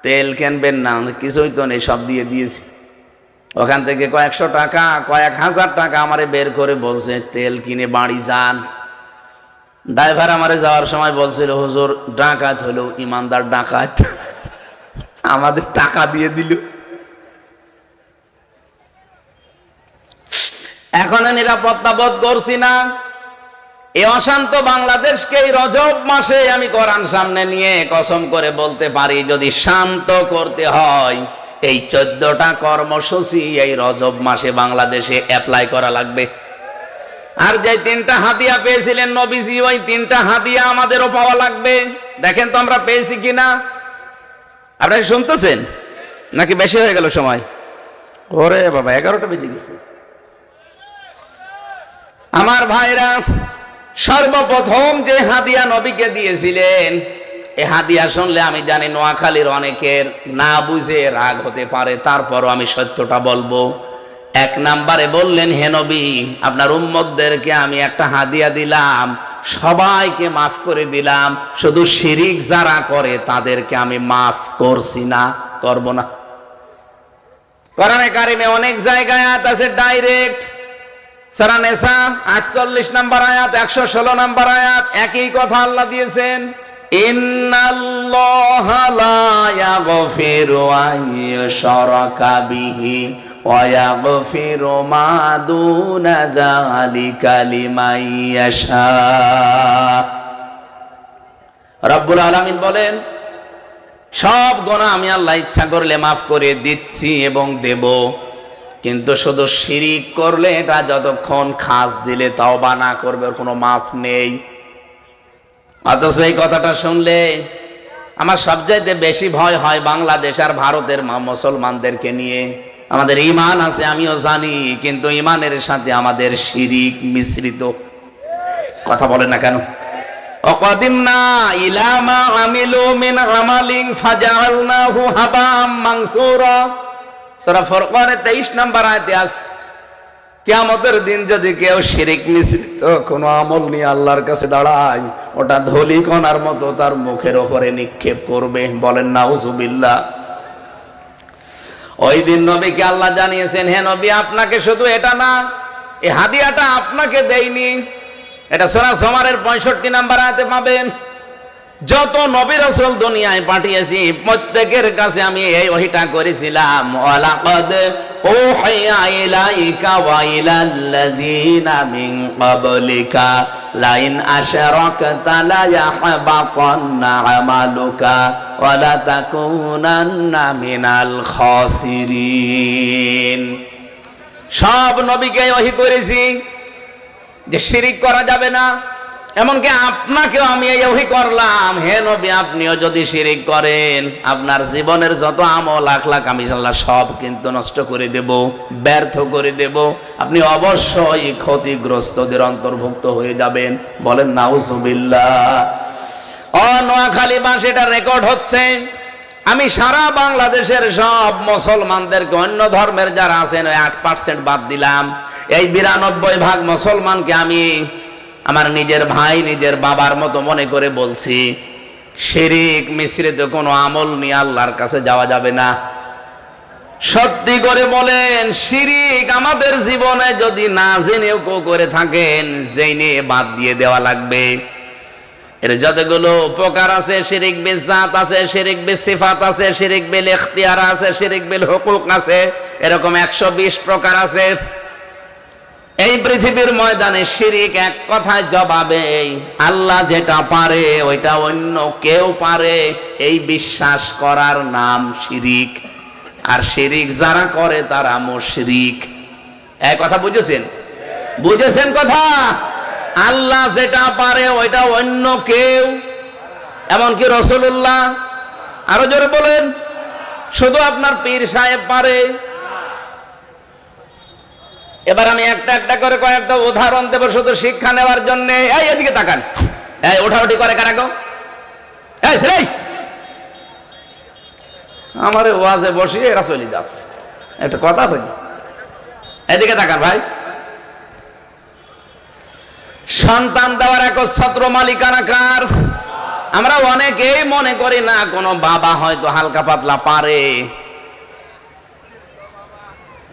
তেল কিনবেন না, কিছুই তো নেই, সব দিয়ে দিয়েছি। ওখান থেকে কয়েকশো টাকা, কয়েক হাজার টাকা আমারে বের করে বলছে তেল কিনে বাড়ি যান। ড্রাইভার আমারে যাওয়ার সময় বলছিল, হুজুর ডাকাত হলো ইমানদার ডাকাত, আমাদের টাকা দিয়ে দিল। এখনো নিরাপত্তা বোধ করছি না। এই অশান্ত বাংলাদেশকে এই রজব মাসে আমি কোরআন সামনে নিয়ে কসম করে বলতে পারি, যদি শান্ত করতে হয় এই 14টা কর্মসূচি এই রজব মাসে বাংলাদেশে অ্যাপ্লাই করা লাগবে। আর যে 3টা হাদিয়া পেয়েছিলেন নবীজি, ওই 3টা হাদিয়া আমাদেরও পাওয়া লাগবে। দেখেন তো আমরা পেয়েছি কিনা। আপনারা শুনতেছেন নাকি বেশি হয়ে গেল সময়? ওরে বাবা, 11টা বেজে গেছে। আমার ভাইরা, সর্বপ্রথম যে হাদিয়া নবীকে দিয়েছিলেন, এই হাদিয়া শুনলে আমি জানি নোয়াখালীর অনেকের না বুঝে রাগ হতে পারে, তারপরও আমি সত্যটা বলবো। 1 নম্বরে বললেন, হে নবী, আপনার উম্মতদেরকে আমি একটা হাদিয়া দিলাম, সবাইকে মাফ করে দিলাম, শুধু শিরিক যারা করে তাদেরকে আমি মাফ করছি না, করব না। কোরআনে কারিমে অনেক জায়গায় আয়াত আছে ডাইরেক্ট। সূরা নিসা 48 নম্বর আয়াত, 116 নম্বর আয়াত, একই কথা আল্লাহ দিয়েছেন, ইন্নাল্লাহা লা ইয়াগফিরু আন ইউশরাকা বিহি ওয়া ইয়াগফিরু মা দুনা যালিকা লিমান ইয়াশা। রব্বুল আলামিন বলেন, সব গুনাহ আমি আল্লাহ ইচ্ছা করলে মাফ করে দিচ্ছি এবং দেব, কিন্তু শুধু শিরিক করলে, এটা যতক্ষণ খাস দিলে তওবা না করবে, ওর কোনো মাফ নেই। অথচ এই কথাটা শুনলে আমার সবচাইতে বেশি ভয় হয় বাংলাদেশ আর ভারতের মুসলমানদেরকে নিয়ে। আমাদের ঈমান আছে আমিও জানি, কিন্তু ঈমানের সাথে আমাদের শিরিক মিশ্রিত। কথা বলেন না কেন? ওয়াকাদিমনা ইলা মা আমিলু মিন আমালিন ফাজআলনাহু হাবাম মানসুরা। সূরা ফুরকানের 23 নম্বর আয়াতে আছে, কিয়ামতের দিন যদি কেউ শিরিক মিশ্রিত কোনো আমল নিয়ে আল্লাহর কাছে দাঁড়ায়, ওটা ধূলিকণার মতো তার মুখের ওপরে নিক্ষেপ করবে। বলেন নাউজুবিল্লাহ। ওই দিন নবীকে আল্লাহ জানিয়েছেন, হে নবী, আপনাকে শুধু এটা না, এই হাদিয়াটা আপনাকে দেইনি। এটা সূরা জুমারের 65 নম্বর আয়াতে পাবেন। যত নবী রাসূল দুনিয়ায় পাঠিয়েছি প্রত্যেকের কাছে আমি এই ওহীটা করেছিলাম, ওয়ালাকাদ উহিয়া ইলাইকা ওয়া ইলাল্লাযীনা মিন ক্বাবলিকা লাইন আশরাকতা লা ইয়াহবাতান্না আমালুকা ওয়া লা তাকুনান্না মিনাল খাসিরিন। সব নবীকে ওহী করেছি যে শিরিক করা যাবে না। এমনকি আপনাকেও আমি এই ওহী করলাম, হে নবী, আপনিও যদি শিরিক করেন আপনার জীবনের যত আমল আখলাক আমি আল্লাহ সব কিন্তু নষ্ট করে দেব, ব্যর্থ করে দেব। আপনি অবশ্যই ক্ষতিগ্রস্তদের অন্তর্ভুক্ত হয়ে যাবেন। বলেন নাউজুবিল্লাহ। নোয়াখালীবাসী, এটা রেকর্ড হচ্ছে। আমি সারা বাংলাদেশের সব মুসলমানদেরকে, অন্য ধর্মের যারা আছেন ওই 8% বাদ দিলাম, এই 92% মুসলমানকে আমি আমার নিজের ভাই, নিজের বাবার মতো মনে করে বলছি, শিরিক মিশ্রিত কোনো আমল নিয়ে আল্লাহর কাছে যাওয়া যাবে না। সত্যি করে বলেন, শিরিক আমাদের জীবনে যদি না জেনেও করে থাকেন, জেনে বাদ দিয়ে দেওয়া লাগবে। এর যতগুলো উপকার আছে, শিরিক বিল জাত আছে, শিরিক বিল সিফাত আছে, শিরিক বিল ইখতিয়ার আছে, শিরিক বিল হুকুক আছে, এরকম 120 প্রকার আছে। এই পৃথিবীর ময়দানে শিরিক এক কথায় জবাবে, আল্লাহ যেটা পারে ওইটা অন্য কেউ পারে, এই বিশ্বাস করার নাম শিরিক। আর শিরিক যারা করে তারা মুশরিক। এই কথা বুঝেছেন? বুঝেছেন কথা? আল্লাহ যেটা পারে ওইটা অন্য কেউ, এমনকি রাসূলুল্লাহ, আরো জোরে বলেন, শুধু আপনার পীর সাহেব পারে। এবার আমি একটা একটা করে কয়েকটা উদাহরণ দেব শুধু শিক্ষা নেওয়ার জন্য। এই এদিকে তাকান, এই ওঠাউঠি করে কারা গো? এই ছেলে, আমারে ওয়াজে বসিয়ে এরা চলে যাচ্ছে, একটা কথা বলি। এদিকে তাকান ভাই। সন্তান দেওয়ার একচ্ছত্র মালিকানা কার? আমরা অনেকেই মনে করি না কোনো বাবা হয়তো হালকা পাতলা পারে।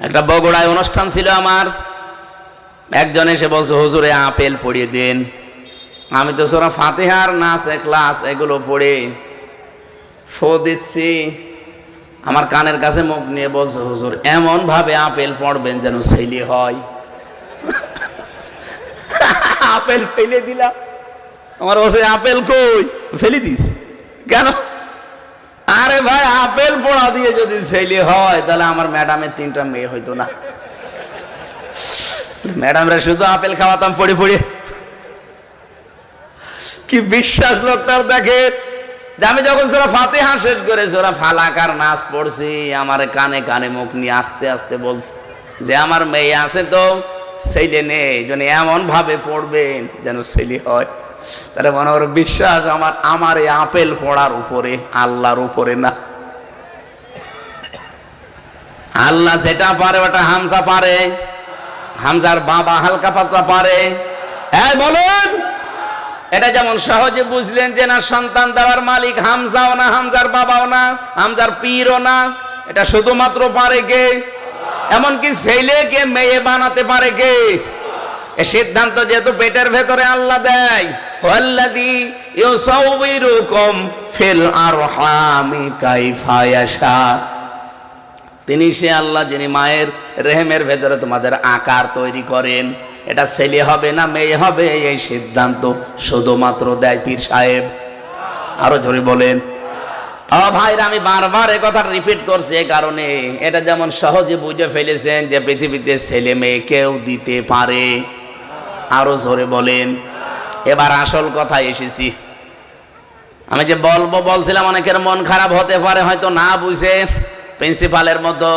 একটা বগুড়ায় অনুষ্ঠান ছিল আমার, একজন এসে বলছে হুজুরে আপেল পড়িয়ে দেন। আমি তো সূরা ফাতিহার নাস ইখলাস এগুলো পড়ে ফু দিচ্ছি, আমার কানের কাছে মুখ নিয়ে বলছে হুজুর এমন ভাবে আপেল পড়বেন যেন ছেলে হয়। আপেল ফেলে দিলাম। আমার বসে আপেল কই, ফেলে দিস কেন? আরে ভাই আপেল পড়া দিয়ে যদি ছেলে হয় তাহলে আমার ম্যাডামের 3টা মেয়ে হইতো না। ম্যাডামরা শুধু আপেল খাওয়াতাম পড়ে পড়ে। কি বিশ্বাস লোকটার দেখেন, যে আমি যখন সূরা ফাতিহা শেষ করে সূরা ফালাক আর নাস পড়ছি, আমার কানে কানে মুখ নিয়ে আস্তে আস্তে বলছে যে আমার মেয়ে আছে তো ছেলে নেই, যেন এমন ভাবে পড়বেন যেন ছেলে হয়। তাহলে মনে ওর বিশ্বাস আমার এই আপেল পড়ার উপরে, আল্লাহর উপরে না। আল্লাহ যেটা পারে ওটা হামজা পারে, হামজার বাবা হালকা পাতলা পারে। হ্যাঁ বলুন, এটা যেমন সহজে বুঝলেন যে না সন্তান দেওয়ার মালিক হামজাও না, হামজার বাবাও না, হামজার পীরও না, এটা শুধুমাত্র পারে কে? এমনকি ছেলেকে মেয়ে বানাতে পারে কে? এই সিদ্ধান্ত যেহেতু পেটের ভেতরে আল্লাহ দেয়, ওয়াল্লাযী ইউসাউবিরুকুম ফিল আরহামি কাইফা ইয়াশা, তিনি সে আল্লাহ যিনি মায়ের রেহেমের ভেতরে তোমাদের আকার তৈরি করেন। এটা ছেলে হবে না মেয়ে হবে এই সিদ্ধান্ত শুধুমাত্র দেয় পীর সাহেব। আরো জোরে বলেন। ও ভাইরা, আমি বারবার এই কথা রিপিট করছি এই কারণে, এটা যেমন সহজে বুঝে ফেলেছেন যে পৃথিবীতে ছেলে মেয়ে কেউ দিতে পারে। আরো জোরে বলেন। এবার আসল কথায় এসেছি। আমি যে বলছিলাম অনেকের মন খারাপ হতে পারে হয়তো না বুঝে, প্রিন্সিপালের মতো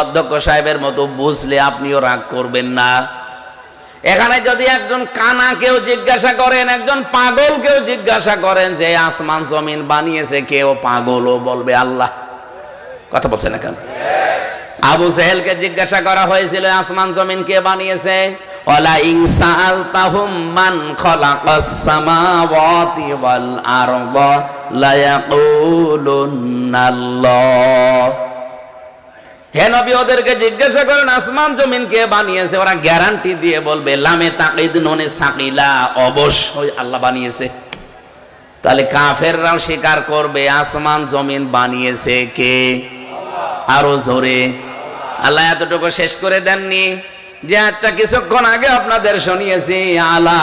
অধ্যক্ষ সাহেবের মতো বুঝলে আপনিও রাগ করবেন না। এখানে যদি একজন কানাকেও জিজ্ঞাসা করেন, একজন পাগলকেও জিজ্ঞাসা করেন যে আসমান জমিন বানিয়েছে, কেউ পাগলও বলবে আল্লাহ। কথা বলছেন না কেন? আবু জেহেলকে জিজ্ঞাসা করা হয়েছিল আসমান জমিন কে বানিয়েছে? ওয়ালা ইন সাআলতাহুম মান খালাকাস সামাওয়াতি ওয়াল আরদা লা ইয়াকুলুনাল্লাহ। হে নবী, ওদেরকে জিজ্ঞাসা করেন আসমান জমিন কে বানিয়েছে, ওরা গ্যারান্টি দিয়ে বলবে লামে তাকিদ নুনে সাকিলা, অবশ্যই আল্লাহ বানিয়েছে। তাহলে কাফেররাও স্বীকার করবে আসমান জমিন বানিয়েছে কে? আরো জোরে। আল্লাহ এতটুকু শেষ করে দেননি যে একটা কিছুক্ষণ আগে আপনাদের শুনিয়েছি, আলা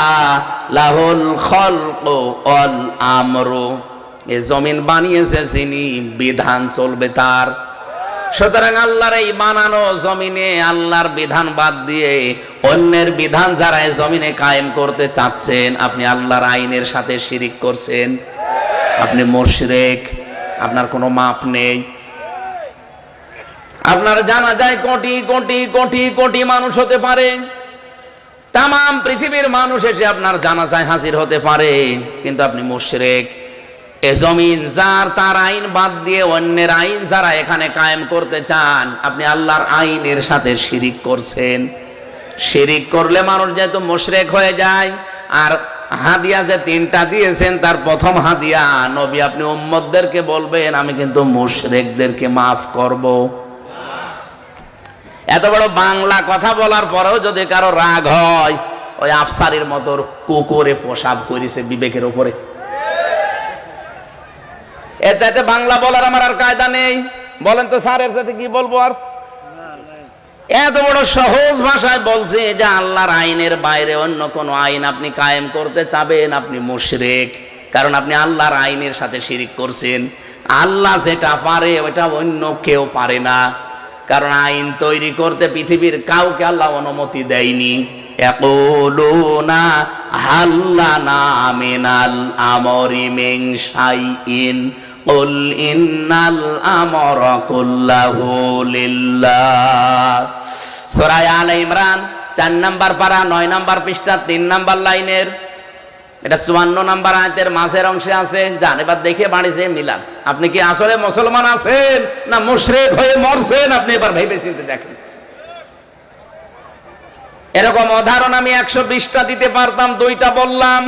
লাহুল খালকু ওয়াল আমরু, এই জমিন বানিয়েছে যিনি, বিধান চলবে তার। সুতরাং আল্লাহর এই বানানো জমিনে আল্লাহর বিধান বাদ দিয়ে অন্যের বিধান যারা এই জমিনে কায়েম করতে চাচ্ছেন, আপনি আল্লাহর আইনের সাথে শিরিক করছেন, আপনি মুশরিক, আপনার কোনো মাপ নেই। আপনার জানা যায় কোটি কোটি কোটি কোটি মানুষ হতে পারে, তাম পৃথিবীর মানুষ এসে আপনার জানাজায় হাজির হতে পারে, কিন্তু আপনি মুশরিক। এ জমিন যার, তার আইন বাদ দিয়ে অন্যের আইন যারা এখানে কায়েম করতে চান, আপনি আল্লাহর আইনের সাথে শিরিক করছেন। শিরিক করলে মানুষ যেহেতু মুশরিক হয়ে যায়। আর হাদিয়া যে 3টা দিয়েছেন তার প্রথম হাদিয়া, নবী আপনি উম্মতদেরকে বলবেন আমি কিন্তু মুশরিকদেরকে মাফ করব। এত বড় বাংলা কথা বলার পরেও যদি কারো রাগ হয়, ওই আফসারির মতো কুকুরে পোশাক করেছে বিবেকের উপরে। এতে বাংলা বলার আমার আর কায়দা নেই। বলেন তো স্যার, এর সাথে কি বলবো আর? এত বড় সহজ ভাষায় বলছে যে আল্লাহর আইনের বাইরে অন্য কোন আইন আপনি কায়েম করতে চাবেন, আপনি মুশরিক। কারণ আপনি আল্লাহর আইনের সাথে শিরিক করছেন। আল্লাহ যেটা পারে ওটা অন্য কেউ পারে না। কারণ আইন তৈরি করতে পৃথিবীর কাউকে আল্লাহ অনুমতি দেয়নি। ইয়াকুলুনা হাল্লানা মিনাল আমরি মিন শাইইন কুল ইন্নাল আমরা কুল্লাহু লিল্লাহ। সূরা আলে ইমরান 4 নম্বর পারা 9 নম্বর পৃষ্ঠা 3 নম্বর লাইনের, এটা 54 নম্বর আয়াতের মাঝের অংশে আছে। যান এবার দেখে বাড়ি যেয়ে মিলান, আপনি কি আসলে মুসলমান আছেন না মুশরিক হয়ে মরছেন? আপনি এবার ভেবে চিন্তে দেখেন। এরকম উদাহরণ আমি 120টা দিতে পারতাম, 2টা বললাম।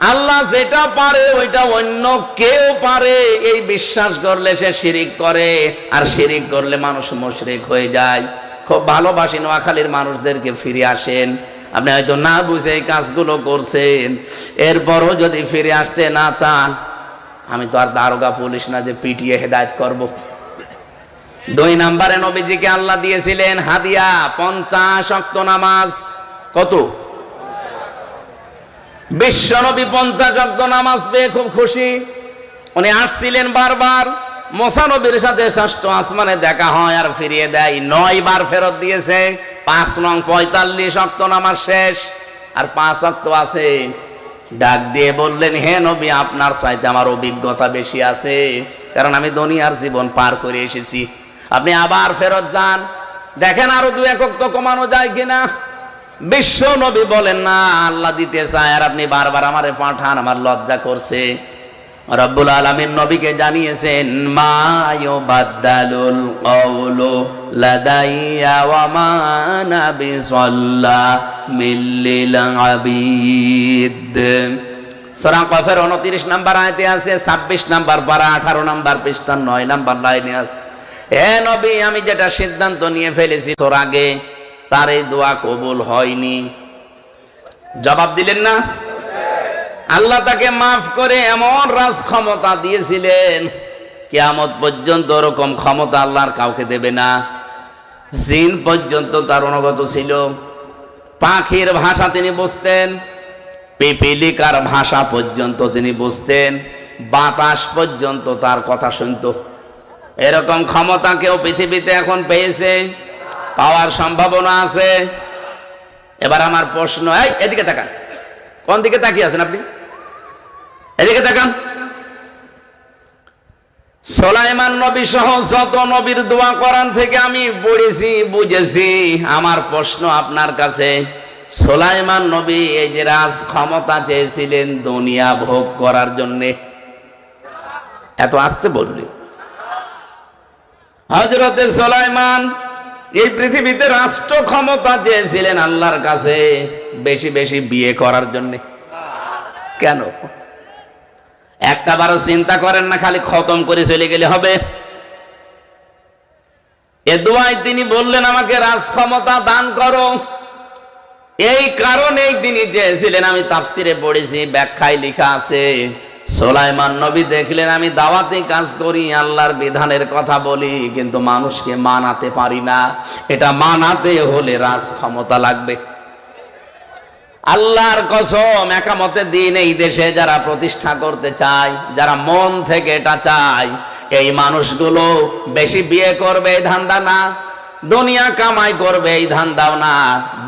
আল্লাহ যেটা পারে ওইটা অন্য কেউ পারে, এই বিশ্বাস করলে সে শিরিক করে, আর শিরিক করলে মানুষ মুশরিক হয়ে যায়। খুব ভালোবাসি নোয়াখালীর মানুষদেরকে, ফিরে আসেন। আপনি হয়তো না বুঝে এই কাজগুলো করছেন, এরপরও যদি ফিরে আসতে না চান, আমি তো আর দারোগা পুলিশ না যে পিটিয়ে হেদায়েত করব। 2 নম্বরে নবীজিকে আল্লাহ দিয়েছিলেন হাদিয়া 50 ওয়াক্ত নামাজ। কত? বিশ্ব নবী 50 ওয়াক্ত নামাজ পেয়ে খুব খুশি। উনি আসছিলেন বারবার, মুসা নবীর সাথে ষষ্ঠ আসমানে দেখা হয় আর ফিরিয়ে দেয়। 9 বার ফেরত দিয়েছে। 5 নং 45 ওয়াক্ত নামাজ শেষ, আর 5 ওয়াক্ত আছে। ডাক দিয়ে বললেন, হে নবী, আপনার চাইতে আমার অভিজ্ঞতা বেশি আছে, কারণ আমি দুনিয়ার জীবন পার করে এসেছি। আপনি আবার ফেরত যান, দেখেন আরো 2-1 ওয়াক্ত কমানো যায় কিনা। বিশ্ব নবী বলেন, না, আল্লাহ দিতে চায় আর আপনি বারবার আমারে পাঠান, আমার লজ্জা করছে। রব্বুল আলামিন নবীকে জানিয়েছেন, মা ইউবাদদালুল কওলু লাদাইয়া ওয়া মা আনা বিযাল্লামিল লিল আবিদ। সূরা কফের 29 নম্বর আয়াতে আছে, 26 নম্বর পারা 18 নম্বর পৃষ্ঠা 9 নম্বর লাইনে আছে, হে নবী, আমি যেটা সিদ্ধান্ত নিয়ে ফেলেছি তোর আগে, তার এই দোয়া কবুল হয়নি। জবাব দিলেন না? আল্লাহ তাকে মাফ করে এমন রাজ ক্ষমতা দিয়েছিলেন, কিয়ামত পর্যন্ত ওরকম ক্ষমতা আল্লাহর কাউকে দেবে না। জিন পর্যন্ত তার অনুগত ছিল। পাখির ভাষা তিনি বুঝতেন, পিপিলিকার ভাষা পর্যন্ত তিনি বুঝতেন, বাতাস পর্যন্ত তার কথা শুনত। এরকম ক্ষমতা কেউ পৃথিবীতে এখন পেয়েছে? পাওয়ার সম্ভাবনা আছে। এবার আমার প্রশ্ন, এদিকে তাকান। কোন দিকে তাকিয়ে আছেন আপনি? এদিকে তাকান। সুলাইমান নবী সহ যত নবীর দোয়া কোরআন থেকে আমি পড়েছি, বুঝেছি। আমার প্রশ্ন আপনার কাছে, সুলাইমান নবী এই যে রাজ ক্ষমতা চেয়েছিলেন দুনিয়া ভোগ করার জন্য, এত আসতে বললি, হযরতে সুলাইমান এই পৃথিবীতে রাষ্ট্র ক্ষমতা চেয়েছিলেন আল্লাহর কাছে বেশি বেশি বিয়ে করার জন্য। কেন? একটা বারো চিন্তা করেন না, খালি খতম করে চলে গেলে হবে? এ দোয়ায় তিনি বললেন, আমাকে রাজ ক্ষমতা দান করো। এই কারণেই তিনি চেয়েছিলেন। আমি তাফসিরে পড়েছি, ব্যাখ্যায় লেখা আছে, সুলাইমান নবী দেখলেন আমি দাওয়াতে কাজ করি, আল্লাহর বিধানের কথা বলি, কিন্তু মানুষকে মানাতে পারি না। এটা মানাতে হলে রাজ ক্ষমতা লাগবে। আল্লাহর কসম, একামতে দিন এই দেশে যারা প্রতিষ্ঠা করতে চায়, যারা মন থেকে এটা চায়, এই মানুষগুলো বেশি বিয়ে করবে এই ধান্দা না, দুনিয়া কামাই করবে এই ধান্দাও না,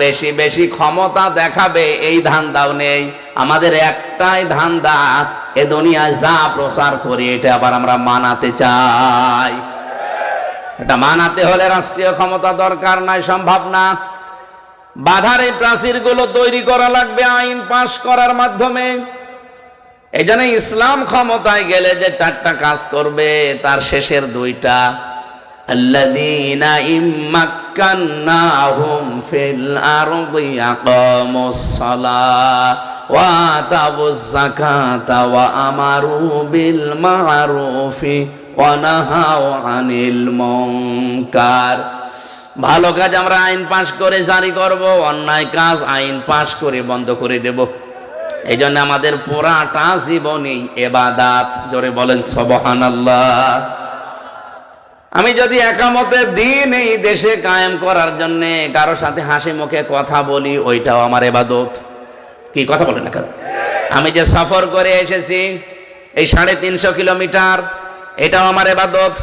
বেশি বেশি ক্ষমতা দেখাবে এই ধান্দাও নেই। আমাদের একটাই ধান্দা, এ দুনিয়ায় যা প্রচার করি এটা আবার আমরা মানাতে চাই। এটা মানাতে হলে রাষ্ট্রীয় ক্ষমতা দরকার নাই, সম্ভব না। বাধার এই প্রাচীরগুলো তৈরি করা লাগবে আইন পাশ করার মাধ্যমে। এই জন্য ইসলাম ক্ষমতায় গেলে যে 4টা কাজ করবে, তার শেষের 2টা, আল্লাযীনা ইম্মাক্কান্নাহুম ফিল আরদি আকামুস সালাহ ওয়া আতাবুজ যাকাতা ওয়া আমারু বিল মা'রুফি ওয়া নাহাউ আনিল মুনকার। ভালো কাজ আমরা আইন পাশ করে জারি করব, অন্যায় কাজ আইন পাশ করে বন্ধ করে দেব। এই জন্য আমাদের পুরাটা জীবনই ইবাদত। জোরে বলেন সুবহানাল্লাহ। আমি যদি একামতে দিন এই দেশে কায়েম করার জন্য কারো সাথে হাসি মুখে কথা বলি, ওইটাও আমার ইবাদত। কি কথা বলেন না কেন? আমি যে সফর করে এসেছি এই 350 কিলোমিটার, এটাও আমার ইবাদত।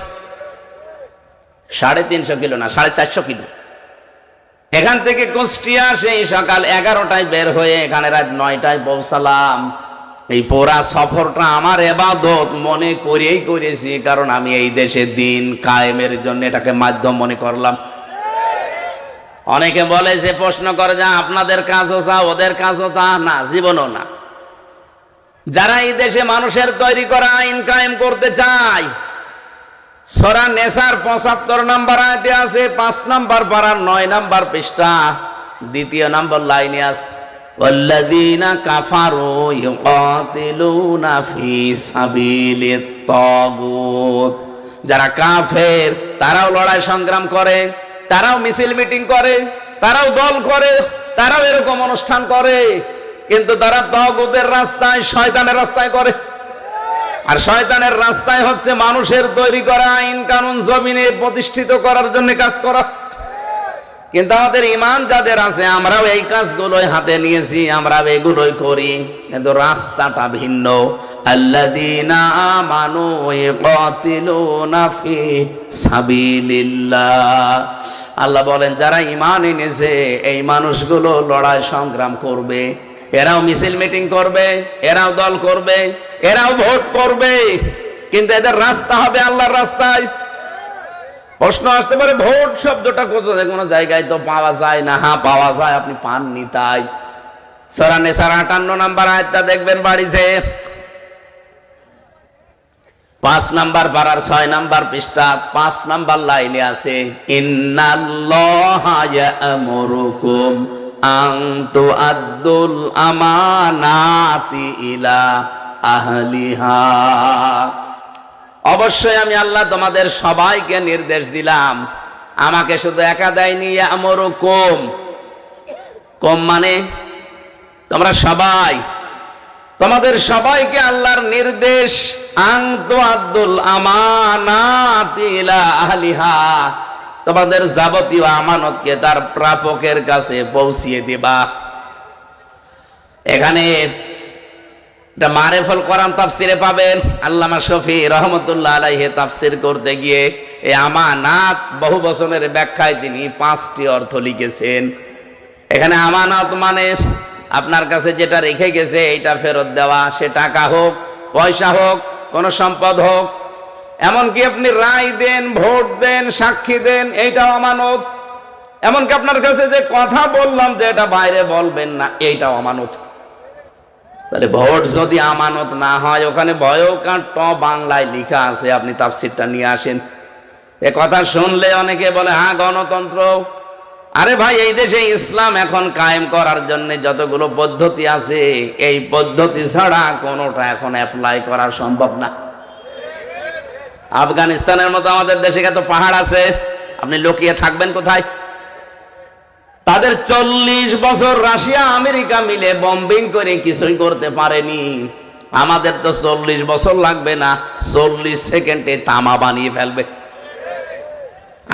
350 কিলো না, 450 কিলো। এখান থেকে কুষ্টিয়া সেই সকাল 11টায় বের হয়ে এখানে রাত 9টায় পৌঁছালাম। এই পুরা সফরটা আমার ইবাদত মনে করেই করেছি, কারণ আমি এই দেশে দিন কায়েমের জন্য এটাকে মাধ্যম মনে করলাম। অনেকে বলে যে, প্রশ্ন করে যে আপনাদের কাজও চা, ওদের কাজও তা না, জীবনও না। যারা এই দেশে মানুষের তৈরি করা আইন কায়েম করতে চায়, সূরা নেসার 75 নম্বর আয়াতে আছে, 5 নম্বর পারা 9 নম্বর পৃষ্ঠা 2 নম্বর লাইনে আছে, ওয়াল্লাযীনা কাফারু ইউকাতিলুনা ফি সাবিলিত তাগুত, যারা কাফের তারাও লড়াই সংগ্রাম করে, তারাও মিছিল মিটিং করে, তারাও দল করে, তারাও এরকম অনুষ্ঠান করে, কিন্তু তারা তাগুতের রাস্তায়, শয়তানের রাস্তায় করে। আর শয়তানের রাস্তায় হচ্ছে মানুষের তৈরি করা আইন কানুন জমিনে প্রতিষ্ঠিত করার জন্য কাজ করা। কিন্তু আমাদের ঈমান যাদের আছে, আমরাও এই কাজগুলোই হাতে নিয়েছি, আমরাও এগুলোই করি, কিন্তু রাস্তাটা ভিন্ন। আল্লাযীনা আমানু ইয়াকাতিলুনা ফি সাবিলিল্লাহ, আল্লাহ বলেন যারা ঈমান এনেছে এই মানুষগুলো লড়াই সংগ্রাম করবে, এরাও মিছিল মিটিং করবে, এরাও দল করবে, এরাও ভোট করবে, কিন্তু এদের রাস্তা হবে আল্লাহর রাস্তায়। প্রশ্ন আসতে পারে ভোট শব্দটা কোথায়, কোনো জায়গায় তো পাওয়া যায় না। হ্যাঁ পাওয়া যায়, আপনি পাননি তাই। সূরা নিসার 58 নম্বর আয়াতটা দেখবেন বাড়িতে, 5 নম্বর পারার 6 নম্বর পৃষ্ঠা 5 নম্বর লাইনে আছে, ইন্নাল্লাহা ইয়া'মুরুকুম আন তুআদ্দুল আমানাতি ইলা আহলিহা, অবশ্যই আমি আল্লাহ তোমাদের সবাইকে নির্দেশ দিলাম, আমাকে শুধু একা দেয়নি, ইয়া'মুরুকুম, কম মানে তোমরা সবাই, তোমাদের সবাইকে আল্লাহর নির্দেশ, আন তুআদ্দুল আমানাতি ইলা আহলিহা, তোমাদের যাবতীয় আমানতকে তার প্রাপকের কাছে পৌঁছিয়ে দিবা। এখানে এটা মারেফুল কোরআন তাফসিরে পাবেন, আল্লামা শফি রহমতুল্লাহ আলাইহি তাফসির করতে গিয়ে এই আমানাত বহু বচনের ব্যাখ্যায় তিনি 5টি অর্থ লিখেছেন। এখানে আমানত মানে আপনার কাছে যেটা রেখে গেছে এইটা ফেরত দেওয়া, সে টাকা হোক, পয়সা হোক, কোন সম্পদ হোক, এমনকি আপনি রায় দেন, ভোট দেন, সাক্ষী দেন, এইটাও আমানত। এমনকি আপনার কাছে যে কথা বললাম যে এটা বাইরে বলবেন না, এইটাও আমানত। তাহলে ভোট যদি আমানত না হয়, ওখানে বয়কার ট বাংলায় লেখা আছে, আপনি তাফসিরটা নিয়ে আসেন। এ কথা শুনলে অনেকে বলে হ্যাঁ গণতন্ত্র। আরে ভাই, এই দেশে ইসলাম এখন কায়েম করার জন্য যতগুলো পদ্ধতি আছে, এই পদ্ধতি ছাড়া কোনোটা এখন অ্যাপ্লাই করা সম্ভব না। আফগানিস্তানের মতো আমাদের দেশে কত পাহাড় আছে, আপনি লুকিয়ে থাকবেন কোথায়? তাদের 40 বছর রাশিয়া আমেরিকা মিলে বম্বিং করে কিছুই করতে পারেনি। আমাদের তো 40 বছর লাগবে না, 40 সেকেন্ডে তামা বানিয়ে ফেলবে।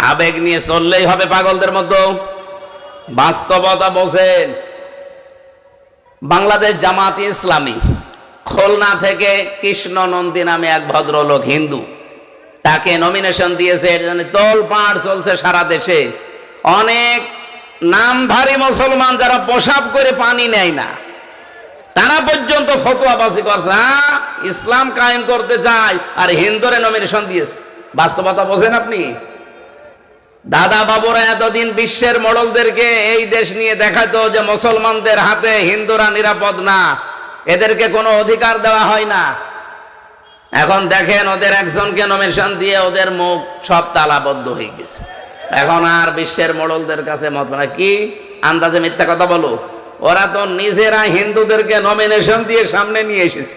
আবেগ নিয়ে চললেই হবে পাগলদের মতো, বাস্তবতা বোঝেন। বাংলাদেশ জামাত ইসলামী খুলনা থেকে কৃষ্ণ নন্দী নামে এক ভদ্রলোক হিন্দু, তাকে নমিনেশন দিয়েছে। এর জন্য তোলপাড় চলছে সারা দেশে। অনেক নামধারী মুসলমান যারা পেশাব করে পানি নেয় না, তারা পর্যন্ত ফতোয়াবাজি করছে, হ্যাঁ ইসলাম কায়েম করতে চায়, আর হিন্দুরে নমিনেশন দিয়েছে। বাস্তবতা বোঝেন আপনি? দাদা বাবুরা এতদিন বিশ্বের মডলদেরকে এই দেশ নিয়ে দেখাতো যে মুসলমানদের হাতে হিন্দুরা নিরাপদ না, এদেরকে কোনো অধিকার দেওয়া হয় না। এখন দেখেন ওদের একজনকে নমিনেশন দিয়ে ওদের মুখ সব তালাবদ্ধ হয়ে গেছে। এখন আর বিশ্বের মডলদের কাছে মত না, কি আন্দাজে মিথ্যা কথা বলো? ওরা তো নিজেরা হিন্দুদেরকে নমিনেশন দিয়ে সামনে নিয়ে এসেছে।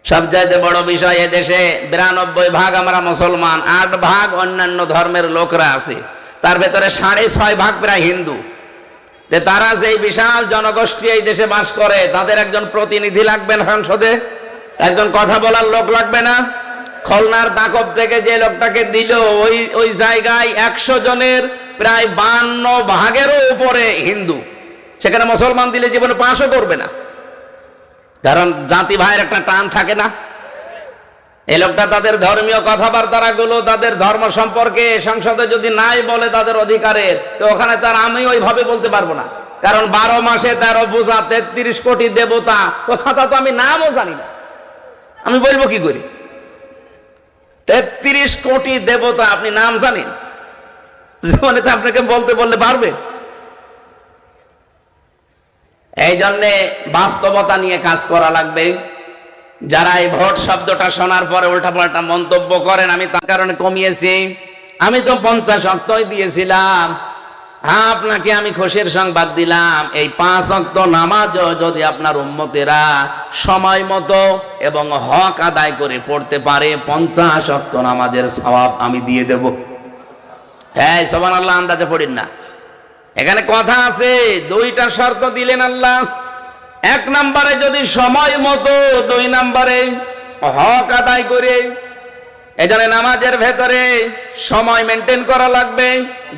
সবচাইতে বড় বিষয়, এদেশে 92% আমরা মুসলমান, 8% অন্যান্য ধর্মের লোকরা আছে, তার ভেতরে 6.5% প্রায় হিন্দু। তারা যে বিশাল জনগোষ্ঠী এই দেশে বাস করে, তাদের একজন প্রতিনিধি লাগবে না সংসদে, একজন কথা বলার লোক লাগবে না? খুলনার দাকব থেকে যে লোকটাকে দিল, ওই জায়গায় 100 জনের প্রায় 52%-এরও উপরে হিন্দু। সেখানে মুসলমান দিলে জীবনে পাশও করবে না, কারণ জাতি ভাইয়ের একটা টান থাকে না। এই লোকটা তাদের ধর্মীয় কথাবার্তা গুলো, তাদের ধর্ম সম্পর্কে সংসদে যদি নাই বলে তাদের অধিকারের, তো ওখানে তার আমি ওইভাবে বলতে পারবো না, কারণ 12 মাসে 13 পূজা, 33 কোটি দেবতা, ও ছাতা তো আমি নামও জানি না, আমি বলবো কি করে? 33 কোটি দেবতা আপনি নাম জানেন? জীবনে তো আপনাকে বলতে বললে পারবে? এই জন্যে বাস্তবতা নিয়ে কাজ করা লাগবে। যারা এই ভোট শব্দটা শোনার পরে উল্টাপাল্টা মন্তব্য করেন, আমি তার কারণে কমিয়েছি। আমি তো 50 অক্টই দিয়েছিলাম, আপনাকে আমি খুশির সংবাদ দিলাম, এই 5 ওয়াক্ত নামাজও যদি আপনার উম্মতেরা সময় মতো এবং হক আদায় করে পড়তে পারে, 50 ওয়াক্ত নামাজের সওয়াব আমি দিয়ে দেব। হ্যাঁ, সুবহানাল্লাহ, আন্দাজে পড়েন না। এখানে কথা আছে, 2টা শর্ত দিলেন আল্লাহ। 1 নম্বরে যদি সময় মতো, 2 নম্বরে হক আদায় করে। এখানে নামাজের ভেতরে সময় মেনটেন করা লাগবে।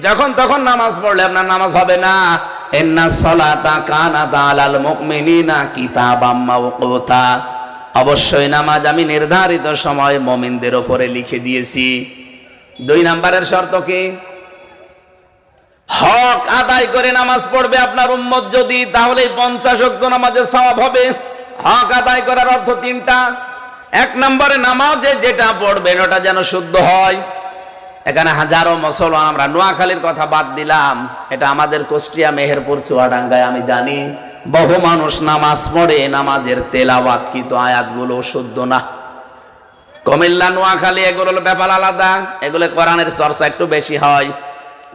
যখন তখন নামাজ পড়লে আপনার নামাজ হবে না। ইন্নাস সালাতা কানাত আলাল মুমিনিনা কিতাবাম মাওকুতা, অবশ্যই নামাজ আমি নির্ধারিত সময় মুমিনদের উপরে লিখে দিয়েছি। 2 নম্বরের শর্ত কি? হক আদায় করে নামাজ পড়বে আপনার উম্মত যদি, তাহলে 50 ওয়াক্ত নামাজের সওয়াব হবে। হক আদায় করার অর্থ 3টা। 1 নম্বরে নামাজে যেটা পড়বেন ওটা যেন শুদ্ধ হয়। এখানে হাজারো মুসলমান, আমরা নোয়াখালীর কথা বাদ দিলাম, এটা আমাদের কুষ্টিয়া, মেহেরপুর, চুয়াডাঙ্গায় আমি জানি বহু মানুষ নামাজ পড়ে, নামাজের তেলাওয়াত কিন্তু আয়াতগুলো শুদ্ধ না। কুমিল্লা, নোয়াখালী এগুলোর ব্যাপার আলাদা, এগুলো কোরআনের চর্চা একটু বেশি হয়।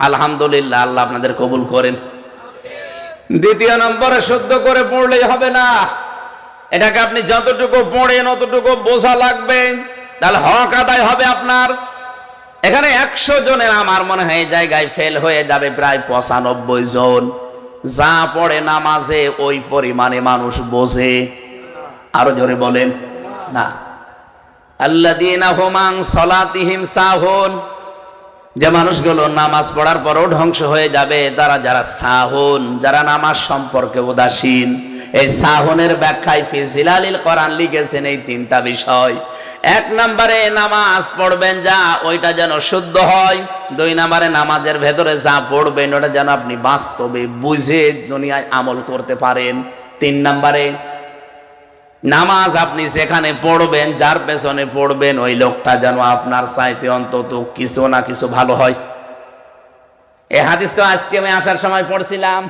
আলহামদুলিল্লাহ, আল্লাহ আপনাদের কবুল করেন। 2 নম্বরে শুদ্ধ করে পড়লেই হবে না, এটাকে আপনি যতটুকু পড়েন অতটুকু বোঝা লাগবে, তাহলে হক আদায় হবে আপনার। এখানে 100 জনের আমার মনে হয় এই জায়গায় ফেল হয়ে যাবে প্রায় 95 জন। যা পড়ে নামাজে ওই পরিমাণে মানুষ বোঝে। আরো জোরে বলেন না। আল্লাযীনা হুম আন সালাতিহিম সাহুন, যে মানুষগুলো নামাজ পড়ার পরও ধ্বংস হয়ে যাবে, তারা যারা সাহুন, যারা নামাজ সম্পর্কে উদাসীন। এই সাহুনের ব্যাখ্যায় ফি জিলালিল কোরআন লিখেছেন এই 3টা বিষয়। 1 নম্বরে নামাজ পড়বেন যা, ওইটা যেন শুদ্ধ হয়। 2 নম্বরে নামাজের ভেতরে যা পড়বেন ওটা যেন আপনি বাস্তবে বুঝে দুনিয়ায় আমল করতে পারেন। 3 নম্বরে নামাজ আপনি যেখানে পড়বেন, যার পেছনে পড়বেন, ওই লোকটা যেন আপনার চাইতে অন্তত কিছু না কিছু ভালো হয়। এই হাদিস তো আজকে আমি আসার সময় পড়ছিলাম,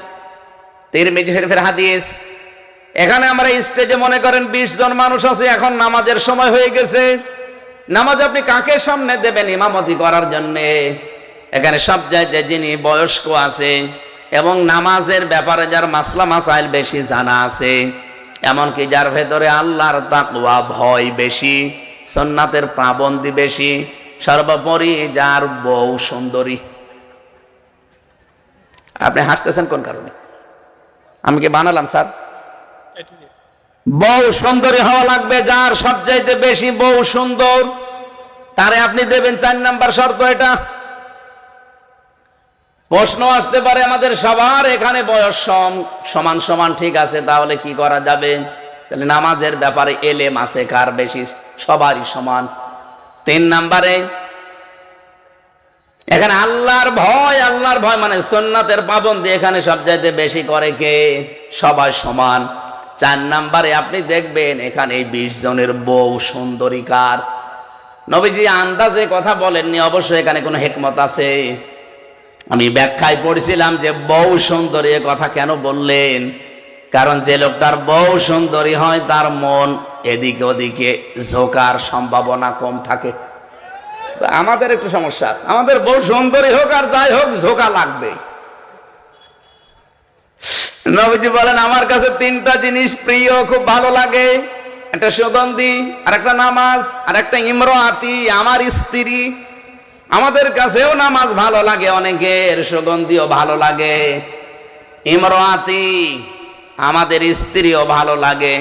তিরমিজি শরীফের হাদিস। এখানে আমরা স্টেজে মনে করেন 20 জন মানুষ আছে, এখন নামাজের সময় হয়ে গেছে। নামাজ আপনি কাকে সামনে দেবেন ইমামতি করার জন্য? এখানে সব জায়গায় যিনি বয়স্ক আছে এবং নামাজের ব্যাপারে যার মাসলা মাসাইল বেশি জানা আছে, এমনকি যার ভেতরে আল্লাহর তাকওয়া ভয় বেশি, সুন্নাতের পাবন্দি বেশি, সর্বোপরি যার বউ সুন্দরী। আপনি হাসতেছেন কোন কারণে? আমি কি বানালাম স্যার? বউ সুন্দরী হওয়া লাগবে, যার সবচাইতে বেশি বউ সুন্দর, তারে আপনি দেবেন 4 নাম্বার শর্ত এটা। প্রশ্ন আসতে পারে আমাদের সবার, এখানে বয়স সমান সমান ঠিক আছে, তাহলে কি করা যাবে? তাহলে নামাজের ব্যাপারে এলেম আছে কার বেশি? সবারই সমান। 3 নাম্বারে এখানে আল্লাহর ভয় মানে সুন্নাতের পাবন্দি এখানে সবচাইতে বেশি করে কে? সবাই সমান। 4 নাম্বারে আপনি দেখবেন এখানে 20 জনের বউ সুন্দরী কার? নবীজি আন্দাজে কথা বলেননি, অবশ্যই এখানে কোনো হিকমত আছে। আমি ব্যাখ্যায় পড়ছিলাম যে বউ সুন্দরী কথা কেন বললেন, কারণ যে লোকটার বউ সুন্দরী হয় তার মন এদিকে ওদিকে ঝোঁকার সম্ভাবনা কম থাকে। আমাদের একটু সমস্যা আছে, আমাদের বউ সুন্দরী হোক আর যাই হোক ঝোঁকা লাগবে। নবীজি বলেন আমার কাছে 3টা জিনিস প্রিয়, খুব ভালো লাগে। একটা সুগন্ধি, আর একটা নামাজ, আর একটা ইমরাতি, আমার স্ত্রী। আমাদের কাছেও নামাজ ভালো লাগে অনেকের, সুগন্ধিও ভালো লাগে, ইমরাতি আমাদের স্ত্রীও ভালো লাগে,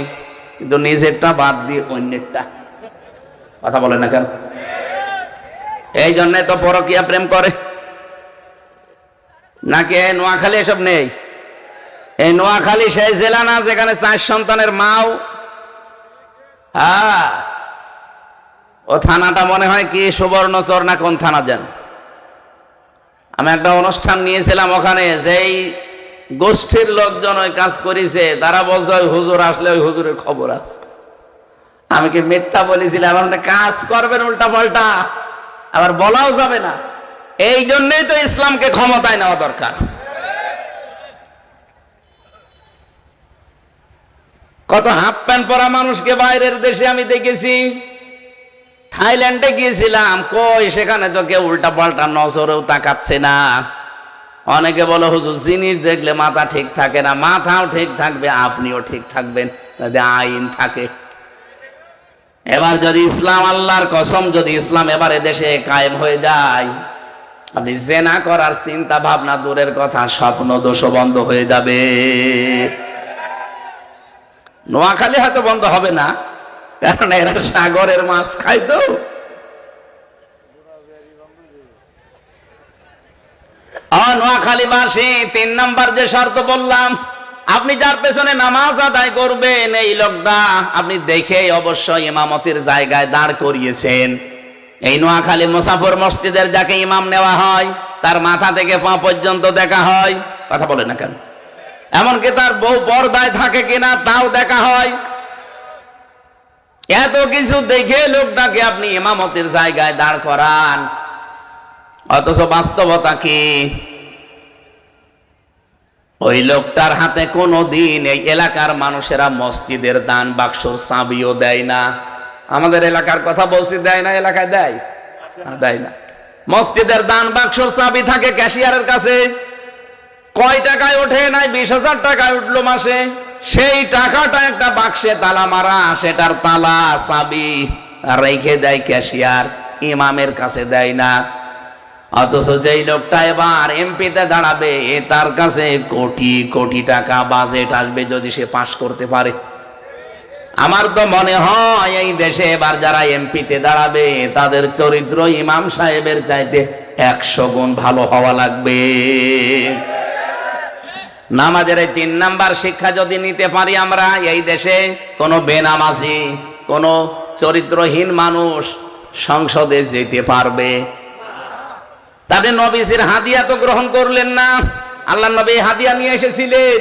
কিন্তু নিজেরটা বাদ দিয়ে অন্যেরটা। কথা বলে না কেন? এই জন্য তো পরকীয়া প্রেম করে। নাকি নোয়াখালী এসব নেই? এই নোয়াখালী সেই জেলা না যেখানে 4 সন্তানের মাও? হ্যাঁ, ও থানাটা মনে হয় কি সুবর্ণচর না কোন থানা যেন। আমি একটা অনুষ্ঠান নিয়েছিলাম, ওখানে যেই গোষ্ঠীর লোকজন ওই কাজ করেছে তারা বলছে ওই হুজুর আসলে ওই হুজুরের খবর আছে। আমি কি মিথ্যা বলেছিলাম? কাজ করবেন উল্টা পাল্টা, আবার বলাও যাবে না। এই জন্যই তো ইসলামকে ক্ষমতায় নেওয়া দরকার। কত হাফ প্যান্ট পরা মানুষকে বাইরের দেশে আমি দেখেছি। থাইল্যান্ডে গিয়েছিলাম, কই সেখানে তো কেউ উল্টা পাল্টা নজরেও তাকাচ্ছে না। অনেকে বলে হুজুর জিনিস দেখলে মাথা ঠিক থাকে না। মাথাও ঠিক থাকবে, আপনিও ঠিক থাকবেন যদি আইন থাকে। এবার যদি ইসলাম, আল্লাহর কসম, যদি ইসলাম এবারে দেশে কায়েম হয়ে যায়, আপনি জেনা করার চিন্তা ভাবনা দূরের কথা, স্বপ্ন দোষ বন্ধ হয়ে যাবে। নোয়াখালী হয়তো বন্ধ হবে না, কারণ এরা সাগরের মাছ খায় তো। নোয়াখালীবাসী 3 নাম্বার যে শর্ত বললাম, আপনি যার পেছনে নামাজ আদায় করবেন, এই লোকটা আপনি দেখে অবশ্যই ইমামতির জায়গায় দাঁড় করিয়েছেন। এই নোয়াখালী মুসাফর মসজিদের যাকে ইমাম নেওয়া হয়, তার মাথা থেকে পা পর্যন্ত দেখা হয়। কথা বলে না কেন? এমনকি তার বউ পর্দায় থাকে কিনা তাও দেখা হয়। এত কিছু দেখে লোকটাকে আপনি ইমামতির জায়গায় দাঁড় করান, অথচ বাস্তবতা কি? ওই লোকটার হাতে কোনোদিন এই এলাকার মানুষেরা মসজিদের দান বাক্সর চাবিও দেয় না। আমাদের এলাকার কথা বলছি, দেয় না? এলাকায় দেয়? দেয় না। মসজিদের দান বাক্সর চাবি থাকে ক্যাশিয়ারের কাছে। কয় টাকায় ওঠে? নাই 20,000 টাকায় উঠলো মাসে। সেই টাকাটা একটা বাক্সে তালা মারা, সেটার তালা চাবি রেখে দেয় ক্যাশিয়ার, ইমামের কাছে দেয় না। অথচ যেই লোকটা এবার এমপিতে দাঁড়াবে, তার কাছে কোটি কোটি টাকা বাজেট আসবে যদি সে পাশ করতে পারে। আমার তো মনে হয় এই দেশে এবার যারা এমপিতে দাঁড়াবে, তাদের চরিত্র ইমাম সাহেবের চাইতে 100 গুণ ভালো হওয়া লাগবে। নামাজের এই 3 নাম্বার শিক্ষা যদি নিতে পারি আমরা, এই দেশে কোনো বেনামাজি, কোনো চরিত্রহীন মানুষ সংসদে যেতে পারবে। তাদের নবীজির হাদিয়া তো গ্রহণ করলেন না। আল্লাহ নবী হাদিয়া নিয়ে এসেছিলেন।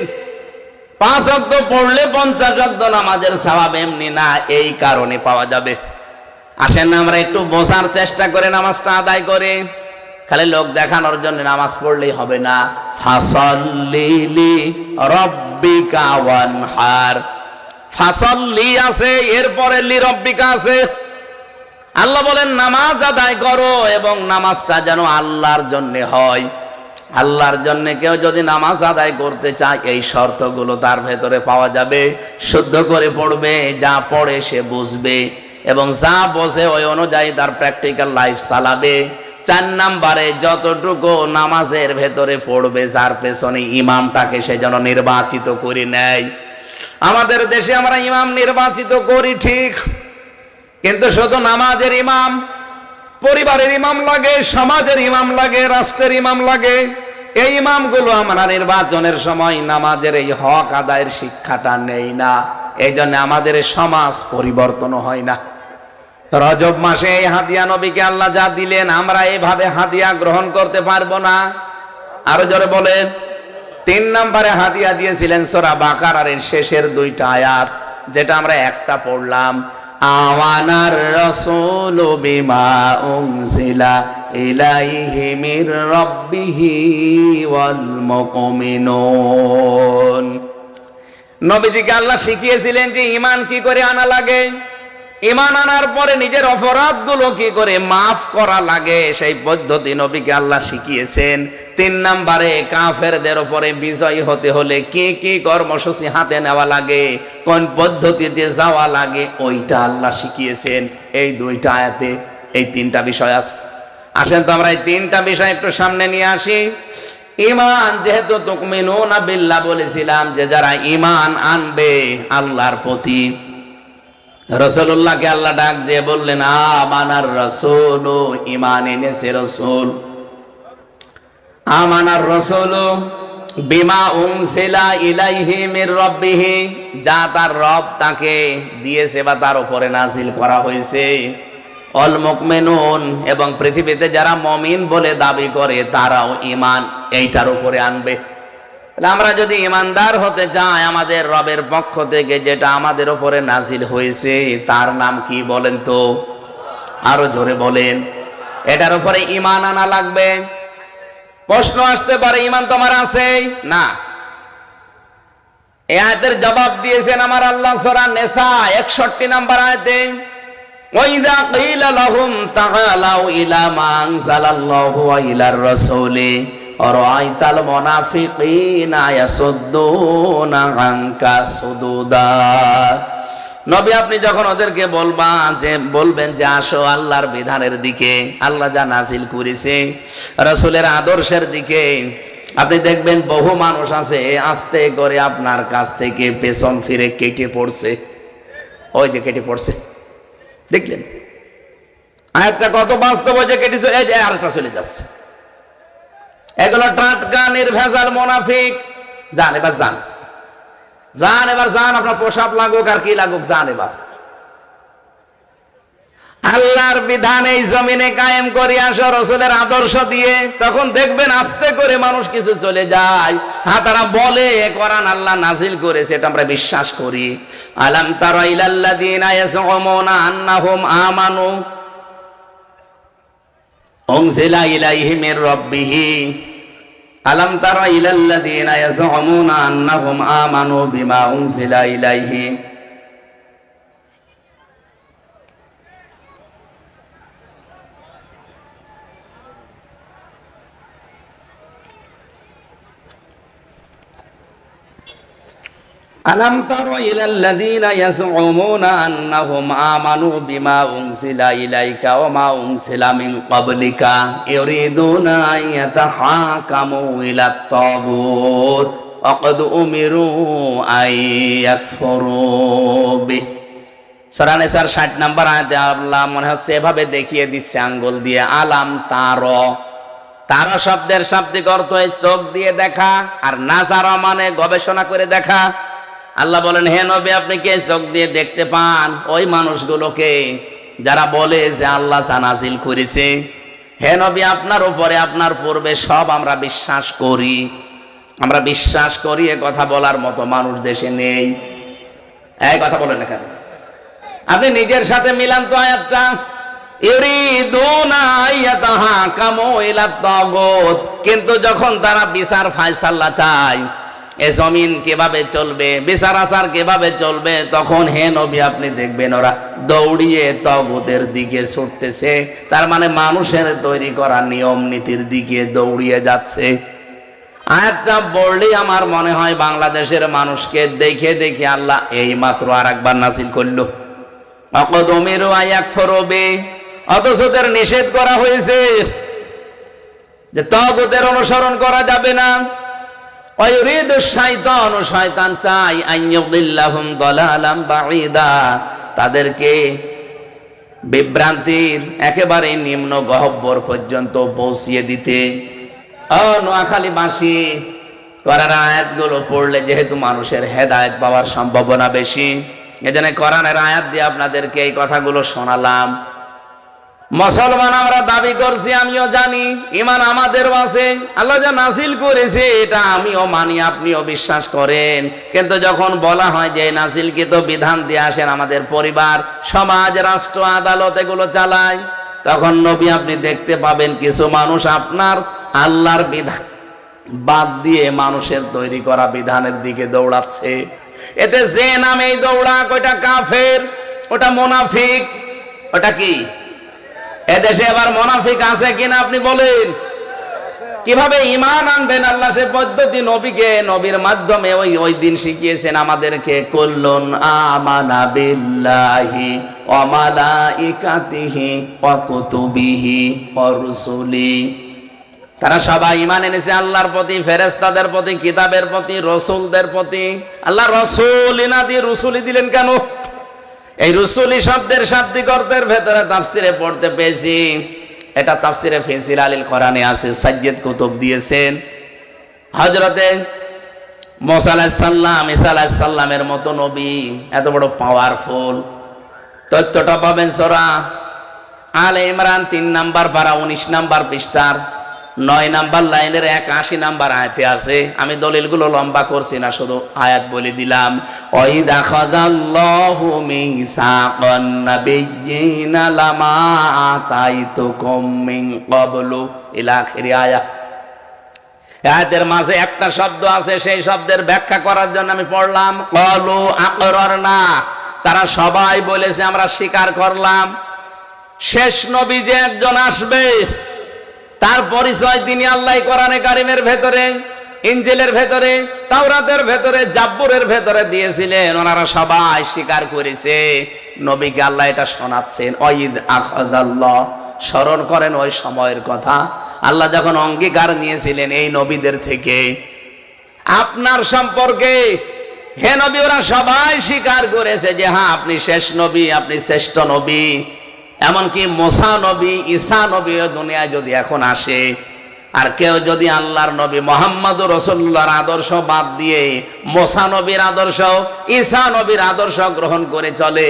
5 ওয়াক্ত পড়লে 50 ওয়াক্ত নামাজের সওয়াব এমনি না, এই কারণে পাওয়া যাবে। আসেন আমরা একটু বোঝার চেষ্টা করে নামাজটা আদায় করে। খালি লোক দেখানোর জন্য নামাজ পড়লেই হবে না। ফাসাল্লি লিরাব্বিকা ওয়ানহার, ফাসাল্লি আছে, এরপরে লিরাব্বিকা আছে। আল্লাহ বলেন নামাজ আদায় করো, এবং নামাজটা যেন আল্লাহর জন্য হয়। আল্লাহর জন্য কেউ যদি নামাজ আদায় করতে চায়, এই শর্তগুলো তার ভেতরে পাওয়া যাবে। শুদ্ধ করে পড়বে, যা পড়ে সে বুঝবে, এবং যা বোঝে ওই অনুযায়ী তার প্র্যাকটিক্যাল লাইফ চালাবে। 4 নাম্বারে যতটুকু নামাজের ভেতরে পড়বে, যার পেছনে ইমামটাকে সে যেন নির্বাচিত করে নেয়। আমাদের দেশে আমরা ইমাম নির্বাচিত করি ঠিক, কিন্তু শুধু নামাজের ইমাম, পরিবারের ইমাম লাগে, সমাজের ইমাম লাগে, রাষ্ট্রের ইমাম লাগে। এই ইমামগুলো আমরা নির্বাচনের সময় নামাজের এই হক আদায়ের শিক্ষাটা নেই না। এই জন্য আমাদের সমাজ পরিবর্তন হয় না। রজব মাসে এই হাদিয়া নবীকে আল্লাহ যা দিলেন, আমরা এইভাবে হাদিয়া গ্রহণ করতে পারবো না। আরো জোরে বলেন। 3 নম্বরে হাদিয়া দিয়েছিলেন সূরা বাকারার শেষের 2টা আয়াত, যেটা আমরা একটা পড়লাম। আমানার রাসূলু বিমা উনজিলা ইলাইহি মির রাব্বিহি ওয়াল মুমিনুন। নবীজিকে আল্লাহ শিখিয়েছিলেন যে ঈমান কি করে আনা লাগে, ঈমান আনার পরে নিজের অপরাধগুলো কি করে মাফ করা লাগে, সেই পদ্ধতি নবীকে আল্লাহ শিখিয়েছেন। 3 নম্বরে কাফেরদের উপরে বিজয়ী হতে হলে কি কি কর্মসূচি হাতে নেওয়া লাগে, কোন পদ্ধতিতে যাওয়া লাগে, ওইটা আল্লাহ শিখিয়েছেন। এই 2টা আয়াতে এই 3টা বিষয় আছে। আসেন তো আমরা এই 3টা বিষয় একটু সামনে নিয়ে আসি। ঈমান, যেহেতু তুমিনুনা বিল্লাহ বলেছিলাম, যে যারা ঈমান আনবে আল্লাহর প্রতি, রাসূলুল্লাহকে আল্লাহ ডাক দিয়ে বললেন আমানার রাসূল, ঈমান এনেছে রাসূল। আমানার রাসূল বিমা উনজিলা ইলাইহি মির রাব্বিহি, যা তার রব তাকে দিয়েছে বা তার উপরে নাজিল করা হয়েছে। অল মুমিনুন, এবং পৃথিবীতে যারা মুমিন বলে দাবি করে তারাও ঈমান এইটার উপরে আনবে। আমরা যদি ইমানদার হতে চাই, আমাদের রবের পক্ষ থেকে যেটা আমাদের উপরে নাজিল হয়েছে তার নাম কি বলেন তো? আরো জোরে বলেন। এটার উপরে ঈমান আনা লাগবে। প্রশ্ন আসতে পারে, ঈমান তোমার আছে না? এই আয়াতের জবাব দিয়েছেন আমার আল্লাহ সূরা নিসা 61 নম্বর আয়াতে, ওয়াইদা কিলা লাহুম তাআলাউ ইলা মা আনজালাল্লাহু ওয়া ইলার রাসূলি রাআইতাল মুনাফিকিনা ইয়াসুদ্দুনা আনকা সুদুদা। নবী আপনি যখন ওদেরকে বলবেন যে আসো আল্লাহর বিধানের দিকে, আল্লাহ যা নাজিল করেছে রাসূলের আদর্শের দিকে, আপনি দেখবেন বহু মানুষ আছে আস্তে করে আপনার কাছ থেকে পেছন ফিরে কেটে পড়ছে। ওই যে কেটে পড়ছে, দেখলেন আরেকটা কত বাস্তব যে কেটেছে, এই যে আরেকটা চলে যাচ্ছে। এগুলো টাটকা নির্ভেজাল মুনাফিক। যান এবার যান, যান এবার যান, আপনার পোশাক লাগুক আর কি লাগুক, যান এবার আল্লাহর বিধান এই জমিনে কায়েম করি আসো রাসূলের আদর্শ দিয়ে। তখন দেখবেন আস্তে করে মানুষ কিছু চলে যায়। হ্যাঁ, তারা বলে কোরআন আল্লাহ নাজিল করেছে, এটা আমরা বিশ্বাস করি। আলাম তারা ইলাল্লাযীনা ইয়াজউমুনা আন্নাহুম আমানু উনজিলা ইলাইহি মির রাব্বিহি। আলাম তারা ইলাল্লাযীনা ইয়াজউমুনা আন্নাহুম আমানু বিমা উনজিলা ইলাইহি। আলাম তারা ইলাল্লাযীনা ইয়াজউমুনা আন্নাহুম আমানু বিমা উনজিলা ইলাইকা ওয়া মা উনজিলা মিন ক্বাবলিকা ইউরিদুনা আন ইয়াতাহাকামু ইলাত তাগুত ওয়া ক্বাদ উমিরু আন ইয়াকফুরু বিহি। সূরা নিসার 60 নম্বর আয়াতে আল্লাহ মনে হচ্ছে এভাবে দেখিয়ে দিচ্ছে আঙ্গুল দিয়ে। আলাম তারা, তারা শব্দের শাব্দিক অর্থ চোখ দিয়ে দেখা, আর নাজারা মানে গবেষণা করে দেখা। আল্লাহ বলেন হে নবী আপনি কে চোখ দিয়ে দেখতে পান ওই মানুষগুলোকে যারা বলে যে আল্লাহ নাজিল করেছে। হে নবী আপনার উপরে আপনার পূর্বে সব আমরা বিশ্বাস করি, আমরা বিশ্বাস করি, এ কথা বলার মতো মানুষ দেশে নেই। এই কথা বলেন না কেন? আপনি নিজের সাথে মিলান তো আয়াতটা। ইউরিদুনা আইয়াতাহাকামু ইলাত তাগুত, কিন্তু যখন তারা বিচার ফায়সালা চায়, এ জমিন কিভাবে চলবে, বিচার আচার কিভাবে চলবে, তখন হে নবী আপনি দেখবেন ওরা দৌড়িয়ে তাগুতের দিকে ছুটতেছে। তার মানে মানুষের তৈরি করা নিয়ম নীতির দিকে দৌড়িয়ে যাচ্ছে। আয়াতটা পড়লেই আমার মনে হয় বাংলাদেশের মানুষকে দেখে দেখে আল্লাহ এই মাত্র আরেকবার নাজিল করলো ওয়াকাদ উমিরু আন ইয়াকফুরু বিহি। অথচ তার নিষেধ করা হয়েছে যে তাগুতের অনুসরণ করা যাবে না। ওয়ায়ুরিদু শাইতান, শয়তান চায় আন ইউদিল্লাহুম দালালাম বাঈদা, তাদেরকে বিভ্রান্তির একেবারে নিম্ন গহ্বর পর্যন্ত পৌঁছিয়ে দিতে। নোয়াখালীবাসী কোরআনের আয়াতগুলো পড়লে যেহেতু মানুষের হেদায়েত পাওয়ার সম্ভাবনা বেশি, এজন্য কোরআনের আয়াত দিয়ে আপনাদেরকে এই কথাগুলো শোনালাম। মুসলমান আমরা দাবি করছি, আমিও জানি, ঈমান আমাদেরও আছে, আল্লাহ যা নাজিল করেছে এটা আমিও মানি, আপনিও বিশ্বাস করেন। কিন্তু যখন বলা হয় যে নাজিলকৃত বিধান দিয়ে আসেন আমাদের পরিবার, সমাজ, রাষ্ট্র, আদালত এগুলো চালায়, তখন নবী আপনি দেখতে পাবেন কিছু মানুষ আপনার আল্লাহর বিধান বাদ দিয়ে মানুষের তৈরি করা বিধানের দিকে দৌড়াচ্ছে। এতে যে নামেই দৌড়াক, ওটা কাফের, ওটা মুনাফিক। ওটা কি? এদেশে আবার মুনাফিক আছে কিনা আপনি বলেন? কিভাবে ঈমান আনবেন আল্লাহ সে পদ্ধতি নবীর মাধ্যমে ওই দিন শিখিয়েছেন আমাদেরকে। কুল্লুন আমানা বিল্লাহি ওয়া মালাইকাতিহি ওয়া কুতুবিহি ওয়া রুসুলি। তারা সবাই ঈমান এনেছে আল্লাহর প্রতি, ফেরেশতাদের প্রতি, কিতাবের প্রতি, রাসূলদের প্রতি। আল্লাহ রাসূলি না দিয়ে রুসুলি দিলেন কেন? এই রুসুলি শব্দের শাব্দিক অর্থের ভেতরে তাফসিরে পড়তে পেয়েছি, এটা তাফসিরে ফিসিল আলিল কোরআনে আছে, সাজ্জাদ কুতুব দিয়েছেন। হযরতে মুসা আলাইহিস সালাম, ঈসা আলাইহিস সালামের মতো নবী এত বড় পাওয়ারফুল, তথ্যটা পাবেন সূরা আলে ইমরান 3 নাম্বার পারা 19 নাম্বার পৃষ্ঠার 9 নাম্বার লাইনের 81 নাম্বার আয়াতে আছে। আমি দলিলগুলো লম্বা করছি না, শুধু আয়াত বলে দিলাম। ওয়াইদা খাযাল্লাহু মিসাকান নাবিয়্যিনা লামা আতাইতুকুম মিন ক্বাবলু ইলা আখিরি আয়াত। আয়াতের মাঝে একটা শব্দ আছে, সেই শব্দের ব্যাখ্যা করার জন্য আমি পড়লাম ক্বালু আকরারনা, তারা সবাই বলেছে আমরা স্বীকার করলাম শেষ নবী যে একজন আসবে তার পরিচয় তিনি আল্লাহ কোরআনে কারিমের ভেতরে, ইনজিলের ভেতরে, তাওরাতের ভেতরে, জাব্বুরের ভেতরে দিয়েছিলেন। ওনারা সবাই স্বীকার করেছে। নবীকে আল্লাহ এটা শোনাচ্ছেন। ওয়াইদ আখাযাল্লাহ, স্মরণ করেন ওই সময়ের কথা। আল্লাহ যখন অঙ্গীকার নিয়েছিলেন এই নবীদের থেকে আপনার সম্পর্কে, হে নবী, ওরা সবাই স্বীকার করেছে যে হ্যাঁ আপনি শেষ নবী, আপনি শ্রেষ্ঠ নবী। এমনকি মুসা নবী, ঈসা নবী দুনিয়ায় যদি এখন আসে, আর কেউ যদি আল্লাহর নবী মুহাম্মদুর রাসূলুল্লাহর আদর্শ বাদ দিয়ে মুসা নবীর আদর্শ, ঈসা নবীর আদর্শ গ্রহণ করে চলে,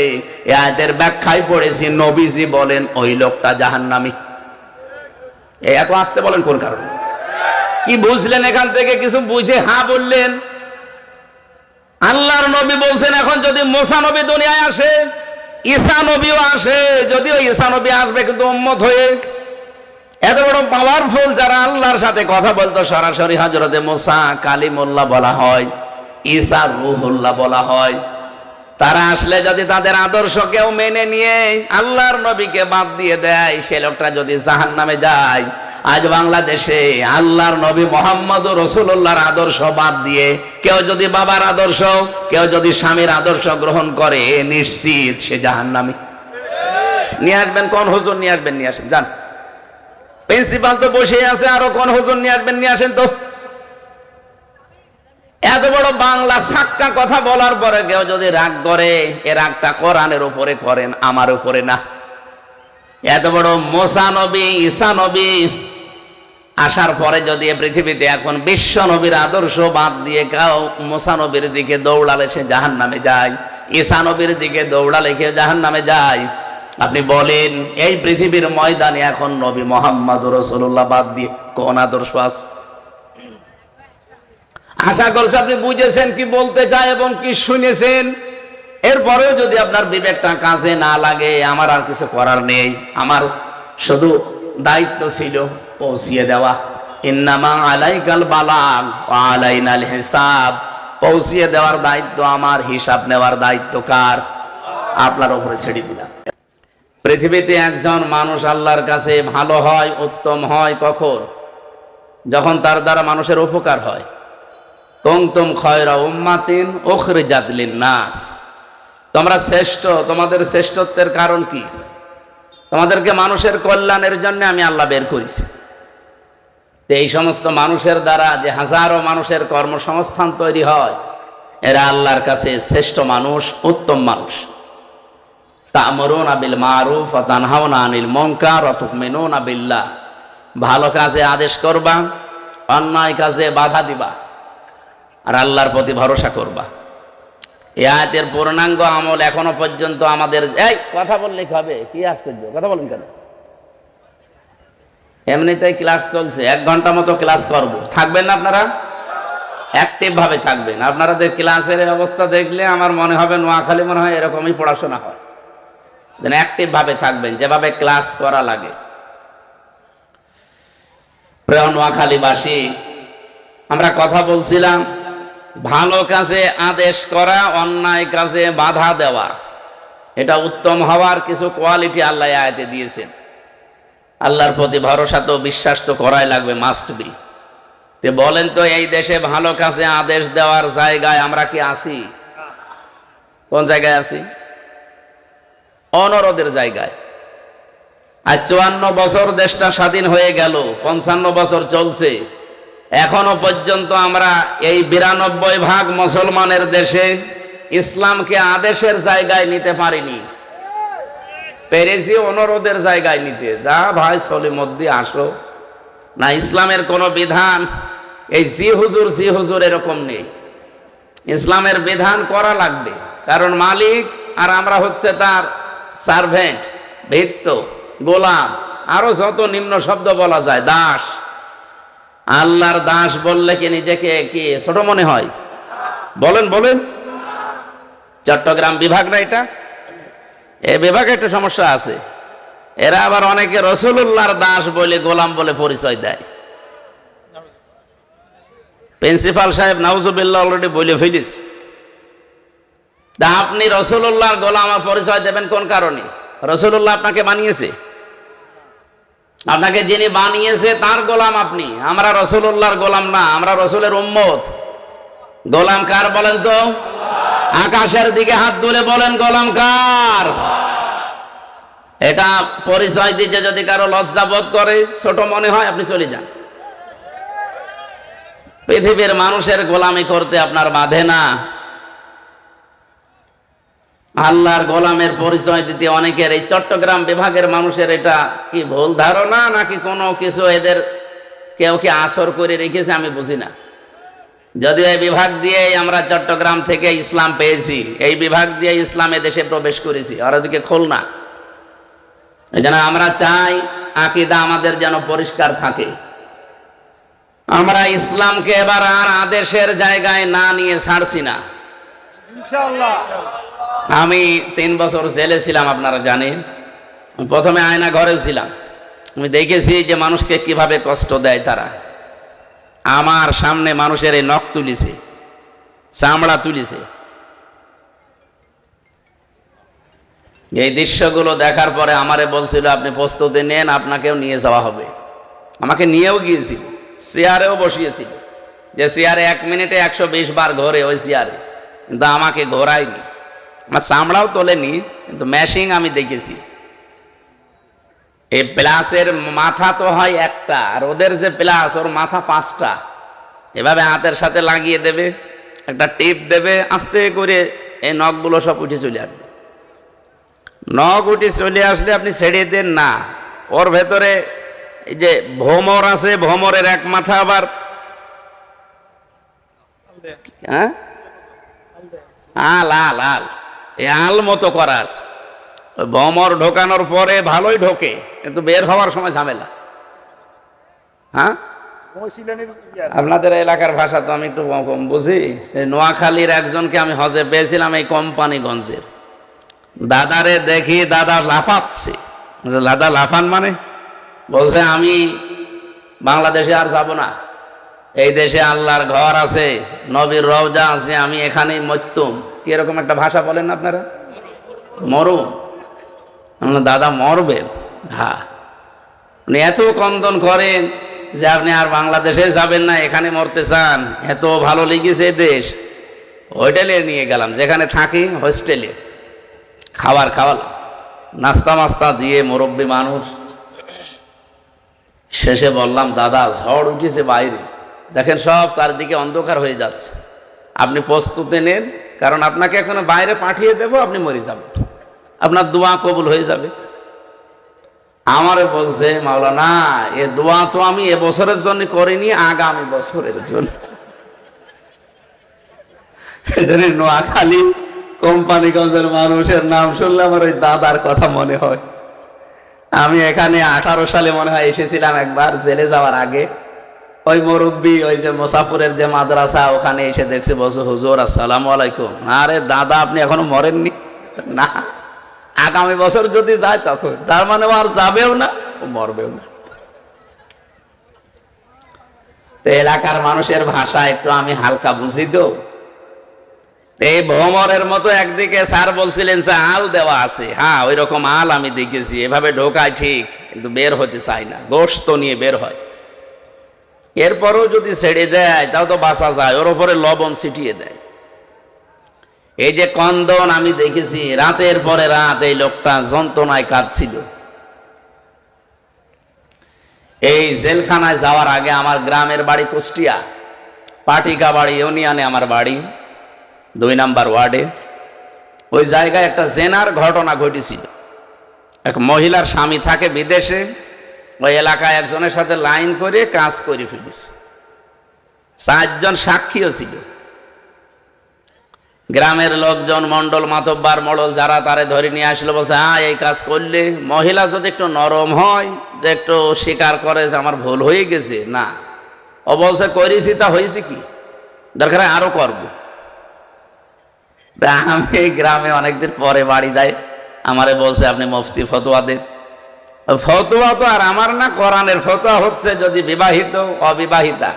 এই আয়াতের ব্যাখ্যায় পড়েছি নবীজি বলেন ওই লোকটা জাহান্নামী। এত আসতে বলেন কোন কারণে? কি বুঝলেন এখান থেকে? কিছু বুঝে হ্যাঁ বললেন। আল্লাহর নবী বলছেন এখন যদি মুসা নবী দুনিয়ায় আসে, ঈসা নবীও আসে, যদিও ঈসা নবী আসবে কিন্তু উম্মত হয়ে। এত বড় পাওয়ারফুল যারা আল্লাহর সাথে কথা বলতো সরাসরি, হযরতে মুসা কালিমুল্লাহ বলা হয়, ঈসা রূহুল্লাহ বলা হয়, তারা আসলে যদি তাদের আদর্শ কেউ মেনে নিয়ে আল্লাহর নবীকে বাদ দিয়ে দেয়, সে লোকটা যদি জাহান্নামে যায়। আজ বাংলাদেশে আল্লাহর নবী মুহাম্মদুর রাসূলুল্লাহর আদর্শ বাদ দিয়ে কেউ যদি বাবার আদর্শ, কেউ যদি স্বামীর আদর্শ গ্রহণ করে, নিশ্চিত সে জাহান্নামী। নিয়ে আসবেন কোন হুজুর? নিয়ে আসবেন, নিয়ে আসেন, যান। প্রিন্সিপাল তো বসে আছে, আরো কোন হুজুর নিয়ে আসবেন? নিয়ে আসেন তো। এত বড় বাংলা সাক্কা কথা বলার পরে কেউ যদি রাগ করে, এ রাগটা কোরআনের উপরে করেন, আমার উপরে না। এত বড় মুসা নবী, ঈসা নবী আসার পরে যদি পৃথিবীতে এখন বিশ্ব নবীর আদর্শ বাদ দিয়ে কেউ মুসা নবীর দিকে দৌড়ালে সে জাহান্নামে যায়, ঈসা নবীর দিকে দৌড়ালে কেউ জাহান্নামে যায়। আপনি বলেন এই পৃথিবীর ময়দানে এখন নবী মুহাম্মদুর রাসূলুল্লাহ বাদ দিয়ে কোন আদর্শ আছে? আশা করছি আপনি বুঝেছেন কি বলতে চায় এবং কি শুনেছেন। এরপরেও যদি আপনার বিবেকটা কাজে না লাগে, আমার আর কিছু করার নেই। আমার শুধু দায়িত্ব ছিল পৌঁছিয়ে দেওয়া। ইন্নামা আলাইকাল বালাগ ওয়া আলাইনাল হিসাব। পৌঁছিয়ে দেওয়ার দায়িত্ব আমার, হিসাব নেওয়ার দায়িত্ব কার? আপনার উপরে ছেড়ে দিলাম। পৃথিবীতে একজন মানুষ আল্লাহর কাছে ভালো হয়, উত্তম হয় কখন? যখন তার দ্বারা মানুষের উপকার হয়। কুনতুম খায়রা উম্মাতিন উখরিজাত লিন-নাস। তোমরা শ্রেষ্ঠ। তোমাদের শ্রেষ্ঠত্বের কারণ কি? তোমাদেরকে মানুষের কল্যাণের জন্য আমি আল্লাহ বের করেছি। এই সমস্ত মানুষের দ্বারা যে হাজারো মানুষের কর্মসংস্থান তৈরি হয়, এরা আল্লাহর কাছে শ্রেষ্ঠ মানুষ, উত্তম মানুষ। তা'মুরুনা বিল মারুফ ওয়া তানহাউনা আনিল মুনকার ওয়া তু'মিনুনা বিল্লাহ। ভালো কাজে আদেশ করবা, অন্যায় কাজে বাধা দিবা, আর আল্লাহর প্রতি ভরসা করবা। এই আয়াতের পূর্ণাঙ্গ আমল এখনো পর্যন্ত আমাদের। এই কথা বললে হবে কি? আশ্চর্য, কথা বলেন কেন? এমনিতেই ক্লাস চলছে, 1 ঘন্টা মতো ক্লাস করব। থাকবেন না আপনারা? অ্যাক্টিভ ভাবে থাকবেন। আপনাদের ক্লাসের অবস্থা দেখলে আমার মনে হবে নোয়াখালী মনে হয় এরকমই পড়াশোনা হয়। যেন অ্যাক্টিভ ভাবে থাকবেন, যেভাবে ক্লাস করা লাগে। প্রিয় নোয়াখালীবাসী, আমরা কথা বলছিলাম ভালো কাজে আদেশ করা, অন্যায় কাজে বাধা দেওয়া, এটা উত্তম হওয়ার কিছু কোয়ালিটি আল্লাহ আয়াতে দিয়েছেন। আল্লাহর প্রতি ভরসা তো, বিশ্বাস তো করাই লাগবে, মাস্ট বি। তে বলেন তো, এই দেশে ভালো কাজে আদেশ দেওয়ার জায়গায় আমরা কি আছি? কোন জায়গায় আছি? অনুরোধের জায়গায়। আজ 54 বছর দেশটা স্বাধীন হয়ে গেল, 55 বছর চলছে, এখনো পর্যন্ত আমরা এই 92% মুসলমানের দেশে ইসলামকে আদেশের জায়গায় নিতে পারিনি। পেরেছি অনুরোধের জায়গায় নিতে। যা ভাই সলিমদ্দি আসো না, ইসলামের কোন বিধান এই জি হুজুর এরকম নেই। ইসলামের বিধান করা লাগবে, কারণ মালিক আর আমরা হচ্ছে তার সার্ভেন্ট, ভৃত্য, গোলাম, আরো যত নিম্ন শব্দ বলা যায়, দাস। আল্লাহর দাস বললে কি নিজেকে কি ছোট মনে হয়? বলেন বলেন। চট্টগ্রাম বিভাগ না এটা? এই বিভাগে একটা সমস্যা আছে। এরা আবার অনেকে রাসূলুল্লাহর দাস বলে, গোলাম বলে পরিচয় দেয়। প্রিন্সিপাল সাহেব নাউজুবিল্লাহ অলরেডি বলে ফেলিস। তা আপনি রাসূলুল্লাহর গোলাম পরিচয় দেবেন কোন কারণে? রাসূলুল্লাহ আপনাকে বানিয়েছে? আপনাকে যিনি বানিয়েছে তার গোলাম আপনি। আমরা রাসূলুল্লাহর গোলাম না, আমরা রাসূলের উম্মত। গোলাম কার বলেন তো? আকাশের দিকে হাত তুলে বলেন গোলাম কার? এটা পরিচয় দিতে যদি কারো লজ্জা বোধ করে, ছোট মনে হয়, আপনি চলে যান। পৃথিবীর মানুষের গোলামি করতে আপনার বাধে না। আল্লাহর গোলামের পরিচয় দিতে অনেকের, এই চট্টগ্রাম বিভাগের মানুষের এটা কি ভুল ধারণা নাকি কোনো কিছু এদের কেউ কি আসর করে রেখেছে আমি বুঝি না। যদিও এই বিভাগ দিয়ে আমরা চট্টগ্রাম থেকে ইসলাম পেয়েছি, এই বিভাগ দিয়ে ইসলাম দেশে প্রবেশ করেছি, আর ওদিকে খুলনা। এই জন্য আমরা চাই আকীদা আমাদের যেন পরিষ্কার থাকে। আমরা ইসলামকে এবার আর আদেশের জায়গায় না নিয়ে ছাড়ছি না ইনশাআল্লাহ। আমি 3 বছর জেলে ছিলাম, আপনারা জানেন। প্রথমে আয়না ঘরেও ছিলাম। আমি দেখেছি যে মানুষকে কিভাবে কষ্ট দেয় তারা। আমার সামনে মানুষের এই নখ তুলিছে, চামড়া তুলিছে। এই দৃশ্যগুলো দেখার পরে আমারে বলছিল আপনি প্রস্তুতি নেন, আপনাকেও নিয়ে যাওয়া হবে। আমাকে নিয়েও গিয়েছিল, চেয়ারেও বসিয়েছিল, যে চেয়ারে 1 মিনিটে 120 বার ঘোরে ওই চেয়ারে, কিন্তু আমাকে ঘোরায়নি। আমার চামড়াও তোলেনি, কিন্তু ম্যাশিং আমি দেখেছি। এই প্লাসের মাথা তো হয় একটা, আর ওদের যে প্লাস ওর মাথা 5টা। এভাবে হাতের সাথে লাগিয়ে দেবে, একটা টিপ দেবে, আস্তে করে এই নখগুলো সব উঠে চলে আসবে। নখ উঠে চলে আসলে আপনি ছেড়ে দেন না, ওর ভেতরে এই যে ভোমর আছে, ভোমরের এক মাথা আবার আল আল আল এই আল মতো করা আছে। ভোমর ঢোকানোর পরে ভালোই ঢোকে, কিন্তু বের হওয়ার সময় ঝামেলা। হ্যাঁ, আপনাদের এলাকার ভাষা তো আমি একটু কম বুঝি। নোয়াখালীর একজনকে আমি হজে পেয়েছিলাম, এই কোম্পানিগঞ্জের। দাদারে দেখি দাদা লাফাচ্ছে। দাদা লাফান মানে? বলছে আমি বাংলাদেশে আর যাব না, এই দেশে আল্লাহর ঘর আছে, নবীর রওজা আছে, আমি এখানেই মরতুম। কি এরকম একটা ভাষা বলেন না আপনারা? মরুম। দাদা মরবেন? হ্যাঁ। উনি এত কন্দন করেন যে আপনি আর বাংলাদেশে যাবেন না, এখানে মরতে চান, এত ভালো লেগেছে দেশ। হোটেলে নিয়ে গেলাম, যেখানে থাকি হোস্টেলে, খাওয়ালাম, নাস্তা মাস্তা দিয়ে, মুরব্বী মানুষ। শেষে বললাম দাদা ঝড় উঠেছে বাইরে, দেখেন সব চারিদিকে অন্ধকার হয়ে যাচ্ছে, আপনি প্রস্তুতি নেন, কারণ আপনাকে এখন বাইরে পাঠিয়ে দেব, আপনি মরে যাবেন, আপনার দোয়া কবুল হয়ে যাবে। আমারে বলছে মাওলানা এ দোয়া তো আমি এবছরের জন্য করিনি, আগামী বছরের জন্য। নোয়াখালী কোম্পানিগঞ্জের মানুষের নাম শুনলে আমার ওই দাদার কথা মনে হয়। আমি এখানে 18 সালে মনে হয় এসেছিলাম একবার, জেলে যাওয়ার আগে। ওই মুরব্বী, ওই যে মুসাফুরের যে মাদ্রাসা, ওখানে এসে দেখছি, বলছে হুজুর আসসালামু আলাইকুম। আরে দাদা আপনি এখনো মরেননি? না, আগামী বছর যদি যায় তখন। তার মানে ও আর যাবেও না, ও মরবেও না। তো এলাকার মানুষের ভাষা একটু আমি হালকা বুঝি তো। এই ভ্রমরের মতো একদিকে স্যার বলছিলেন যে আল দেওয়া আছে, হ্যাঁ ওই রকম আল আমি দেখেছি, এভাবে ঢোকায় ঠিক, কিন্তু বের হতে চাই না, গোশত নিয়ে বের হয়। এরপরও যদি ছেড়ে দেয় তাও তো বাঁচা যায়, ওর উপরে লবণ ছিটিয়ে দেয়। এই যে কন্দন আমি দেখেছি, রাতের পরে রাত এই লোকটা যন্ত্রণায় কাঁদছিল। এই জেলখানায় যাওয়ার আগে আমার গ্রামের বাড়ি কুষ্টিয়া, পাটিকা বাড়ি ইউনিয়নে আমার বাড়ি, 2 নম্বর ওয়ার্ডে। ওই জায়গায় একটা জেনার ঘটনা ঘটেছিল। এক মহিলার স্বামী থাকে বিদেশে, ওই এলাকায় একজনের সাথে লাইন করে কাজ করে ফেলেছে। 4 জন সাক্ষীও ছিল। গ্রামের লোকজন, মন্ডল মাতব্বার মডল যারা, তারে ধরে নিয়ে আসলো, বলছে হ্যাঁ এই কাজ করলে। মহিলা যদি একটু নরম হয়, যে একটু স্বীকার করে যে আমার ভুল হয়ে গেছে, না, ও বলছে করেছি তা হয়েছে কি, দরকার আরো করবো। তা আমি গ্রামে অনেকদিন পরে বাড়ি যাই, আমারে বলছে আপনি মুফতি ফতোয়া দেন। ফতোয়া তো আর আমার না, কোরআনের ফতোয়া হচ্ছে যদি বিবাহিত অবিবাহিতা,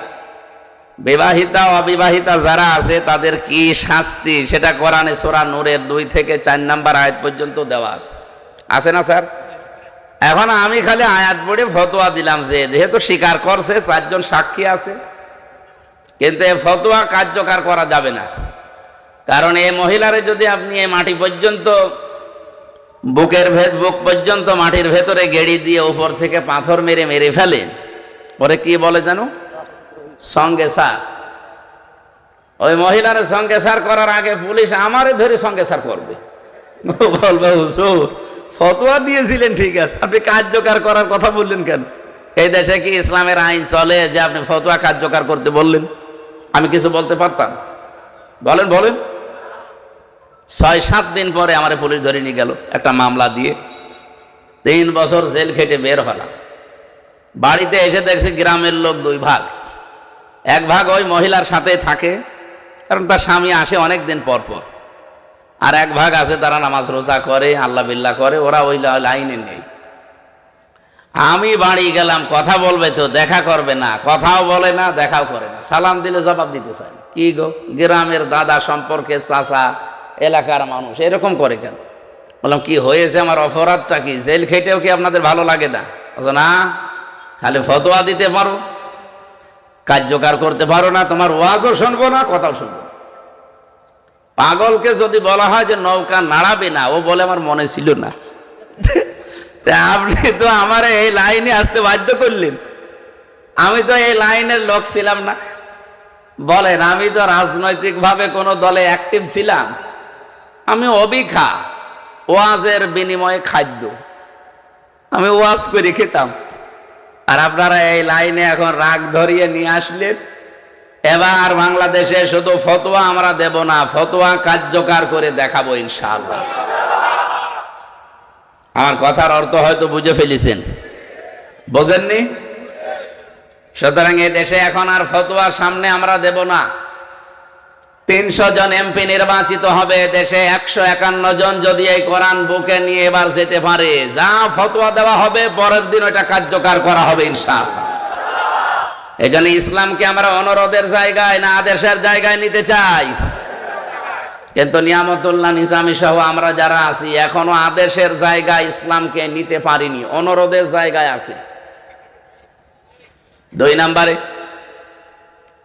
বিবাহিতা অবিবাহিতা যারা আছে তাদের কি শাস্তি, সেটা কোরআনে সূরা নূরের 2 থেকে 4 নম্বর আয়াত পর্যন্ত দেওয়া আছে। আছে না স্যার? এখন আমি খালি আয়াত পড়ে ফতোয়া দিলাম যে যেহেতু স্বীকার করছে, 4 জন সাক্ষী আছে, কিন্তু এই ফতোয়া কার্যকর করা যাবে না। কারণ এই মহিলারে যদি আপনি এই মাটি পর্যন্ত বুক পর্যন্ত মাটির ভেতরে গেড়ি দিয়ে উপর থেকে পাথর মেরে মেরে ফেলেন, ওরে কি বলে জানো? সঙ্গে সার। ওই মহিলারে সঙ্গে সার করার আগে পুলিশ আমারে ধরে সঙ্গে সার করবে, বলবে হুজুর ফতোয়া দিয়েছিলেন ঠিক আছে, আপনি কার্যকর করার কথা বললেন কেন? এই দেশে কি ইসলামের আইন চলে যে আপনি ফতোয়া কার্যকর করতে বললেন? আমি কিছু বলতে পারতাম? বলেন বলেন। 6-7 দিন পরে আমার পুলিশ ধরে নিয়ে গেল একটা মামলা দিয়ে, 3 বছর জেল খেটে বের হলাম। বাড়িতে এসে দেখছি গ্রামের লোক 2 ভাগ। এক ভাগ ওই মহিলার সাথে থাকে, কারণ তার স্বামী আসে অনেক দিন পর পর। আর এক ভাগ আছে তারা নামাজ রোজা করে, আল্লাহ বিল্লাহ করে, ওরা ওই লাইনে নেই। আমি বাড়ি গেলাম, কথা বলবে তো দেখা করবে না, কথাও বলে না, দেখাও করে না, সালাম দিলে জবাব দিতে চায় না। কি গো, গ্রামের দাদা সম্পর্কে চাচা, এলাকার মানুষ এরকম করে কেন? বললাম কি হয়েছে, আমার অপরাধটা কি? জেল খেটেও কি আপনাদের ভালো লাগে না? না, খালি ফতোয়া দিতে পারো, কার্যকর করতে পারো না, তোমার ওয়াজও শুনবো না, কথাও শুনবো না। পাগলকে যদি বলা হয় যে নৌকা নাড়াবে না, ও বলে আমার মনে ছিল না। আপনি তো আমার এই লাইনে আসতে বাধ্য করলেন, আমি তো এই লাইনের লোক ছিলাম না। বলেন, আমি তো রাজনৈতিক ভাবে কোনো দলে অ্যাক্টিভ ছিলাম? আমি অবিখা, ওয়াজের বিনিময়ে খাদ্য, আমি ওয়াজ করে খেতাম। আর আপনারা এই লাইনে এখন রাগ ধরিয়ে নিয়ে আসলেন। এবার বাংলাদেশে শুধু ফতোয়া আমরা দেব না, ফতোয়া কার্যকর করে দেখাবো ইনশাআল্লাহ। আমার কথার অর্থ হয়তো বুঝে ফেলেছেন, বোঝেননি? সুতরাং এই দেশে এখন আর ফতোয়ার সামনে আমরা দেব না। 300 জন এমপি নির্বাচিত হবে দেশে, 151 জন যদি এই কোরআন বুকে নিয়ে এবার যেতে পারে, যা ফতোয়া দেওয়া হবে পরের দিন ওটা কার্যকর করা হবে ইনশাআল্লাহ। এই জন্য ইসলামকে আমরা অনুরোধের জায়গায় না আদেশের জায়গায় নিতে চাই। কিন্তু নিয়ামতুল্লাহ নিজামী সহ আমরা যারা আছি এখনো আদেশের জায়গায় ইসলামকে নিতে পারিনি, অনুরোধের জায়গায় আছে। 2 নম্বরে,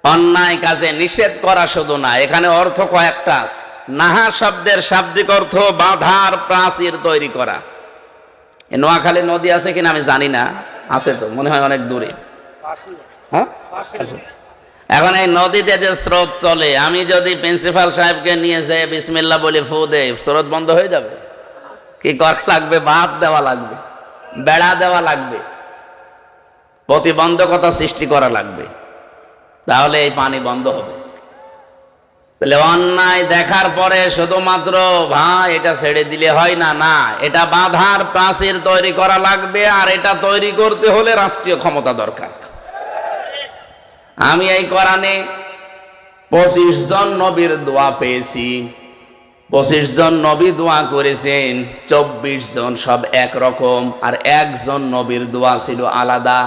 অন্যায় কাজে নিষেধ করা শুধু না, এখানে অর্থ কয়েকটা আছে। নাহা শব্দের শাব্দিক অর্থ বাধার প্রাচীর তৈরি করা। নোয়াখালী নদী আছে কিনা আমি জানি না, আছে তো মনে হয় অনেক দূরে। হ্যাঁ, এখন এই নদীতে যে স্রোত চলে, আমি যদি প্রিন্সিপাল সাহেবকে নিয়ে যাই বিসমিল্লাহ বলে ফু দেই, স্রোত বন্ধ হয়ে যাবে? কি করা লাগবে? বাঁধ দেওয়া লাগবে, বেড়া দেওয়া লাগবে, প্রতিবন্ধকতা সৃষ্টি করা লাগবে, তাহলে এই পানি বন্ধ হবে। তাহলে অন্যায় দেখার পরে শুধুমাত্র ভাই এটা ছেড়ে দিলে হয় না, না, এটা বাধার প্রাচীর তৈরি করা লাগবে। আর এটা তৈরি করতে হলে রাষ্ট্রীয় ক্ষমতা দরকার। আমি এই কোরআনে 25 জন নবীর দোয়া পেয়েছি। 25 জন নবী দোয়া করেছেন, 24 জন সব একরকম, আর 1 জন নবীর দোয়া ছিল আলাদা।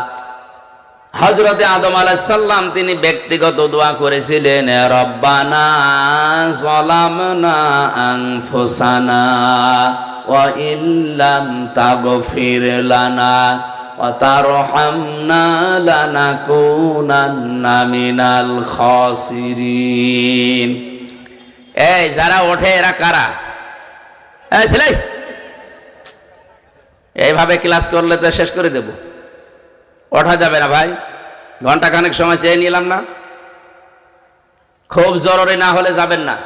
হযরতে আদম আলাইহিস সালাম তিনি ব্যক্তিগত দোয়া করেছিলেন, রব্বানা যালামনা আনফুসানা ওয়া ইল্লাম তাগফির লানা ওয়া তারহামনা লানাকুনান্না মিনাল খাসিরিন। এই যারা ওঠে এরা কারা? এই ছেলে, এইভাবে ক্লাস করলে তো শেষ করে দেব। ওঠা যাবে না ভাই, ঘন্টা খানেক সময় চেয়ে নিলাম না, খুব জরুরি না হলে যাবেন না।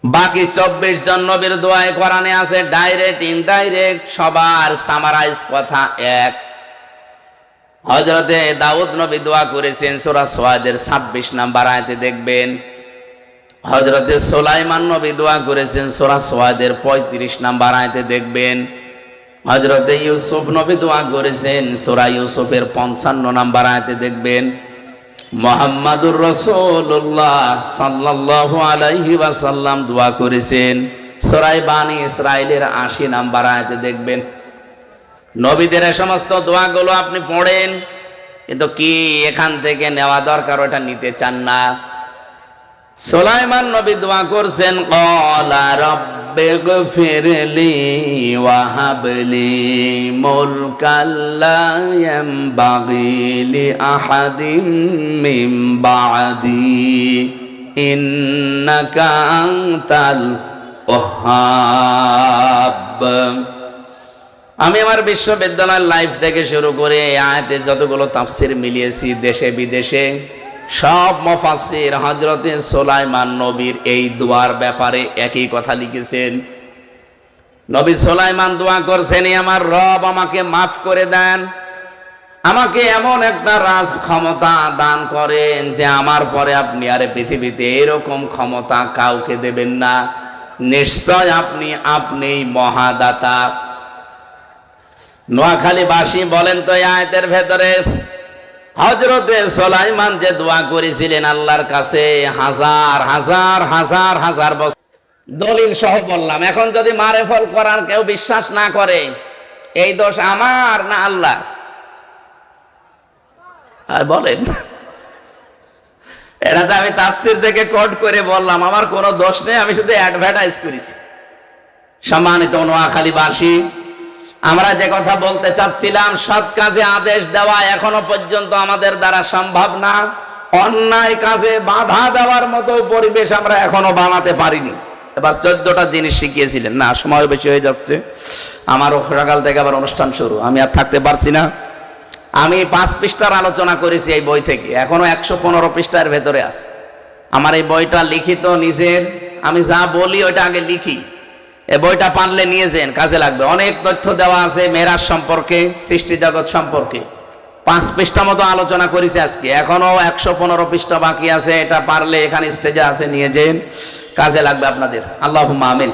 বাকি 24 জন নবীর দোয়ায় কোরআনে আছে, ডাইরেক্ট ইনডাইরেক্ট সবার সামারাইজ কথা এক। হযরতে দাউদ নবী দোয়া করেছেন সূরা সাদের 26 নম্বর আয়াতে দেখবেন। হযরতে সুলাইমান নবী দোয়া করেছেন সূরা সাদের 35 নম্বর আয়াতে দেখবেন। হযরতে ইউসুফ নবী দোয়া করেছেন সূরা ইউসুফের 55 নম্বর আয়াতে দেখবেন। মুহাম্মাদুর রাসূলুল্লাহ সাল্লাল্লাহু আলাইহি ওয়াসাল্লাম দোয়া করেছেন সূরা বানী ইসরাঈলের 80 নম্বর আয়াতে দেখবেন। নবীদের এই সমস্ত দোয়াগুলো আপনি পড়েন, কিন্তু কি এখান থেকে নেওয়া দরকার ওটা নিতে চান না। সুলাইমান নবী দোয়া করছেন, ক্বালা রব্বিগফিরলি ওয়াহাবলি মুলকাল লা ইয়ানবাগি লিআহাদিম মিন বা'দি ইন্নাকা আনতাল ওয়াহ্হাব। আমি আমার বিশ্ববিদ্যালয়ের লাইফ থেকে শুরু করে এই আয়াতে যতগুলো তাফসির মিলিয়েছি দেশে বিদেশে, সব মুফাসসির হযরতে সুলাইমান নবীর এই দোয়ার ব্যাপারে একই কথা লিখেছেন। নবী সুলাইমান দোয়া করছেন, আমার রব আমাকে মাফ করে দেন, আমাকে এমন একটা রাজ ক্ষমতা দান করেন যে আমার পরে আপনি আর পৃথিবীতে এরকম ক্ষমতা কাউকে দেবেন না, নিশ্চয় আপনিই মহাদাতা। নোয়াখালীবাসী বলেন তো, এই আয়াতের ভেতরে হযরতে সুলাইমান যে দোয়া করেছিলেন আল্লাহর কাছে হাজার হাজার হাজার হাজার বছর, দলিল সহ বললাম। এখন যদি মারেফল কোরআন কেউ বিশ্বাস না করে, এই দোষ আমার না আল্লাহ? আর বলেন, এটা তো আমি তাফসীর থেকে কোট করে বললাম, আমার কোনো দোষ নেই, আমি শুধু অ্যাডভার্টাইজ করেছি। সম্মানিত নোয়াখালীবাসী, আমরা যে কথা বলতে চাচ্ছিলাম, সৎ কাজে আদেশ দেওয়া এখনো পর্যন্ত আমাদের দ্বারা সম্ভব না, অন্যায় কাজে বাধা দেওয়ার মতো পরিবেশ আমরা এখনো বানাতে পারিনি। এবার 14টা জিনিস শিখিয়েছিলেন না, সময় বেশি হয়ে যাচ্ছে, আমারও সকাল থেকে আবার অনুষ্ঠান শুরু, আমি আর থাকতে পারছি না। আমি 5 পৃষ্ঠার আলোচনা করেছি এই বই থেকে, এখনো 115 পৃষ্ঠার ভেতরে আছে। আমার এই বইটা লিখিত নিজের, আমি যা বলি ওইটা আগে লিখি। এই বইটা পারলে নিয়ে যান, কাজে লাগবে। অনেক তথ্য দেওয়া আছে মেরাজ সম্পর্কে, সৃষ্টি জগৎ সম্পর্কে। 5 পৃষ্ঠা মতো আলোচনা করেছি আজকে, এখনো 115 পৃষ্ঠা বাকি আছে। এটা পারলে এখানে স্টেজে আছে, নিয়ে যান, কাজে লাগবে আপনাদের। আল্লাহুম্মা আমিন।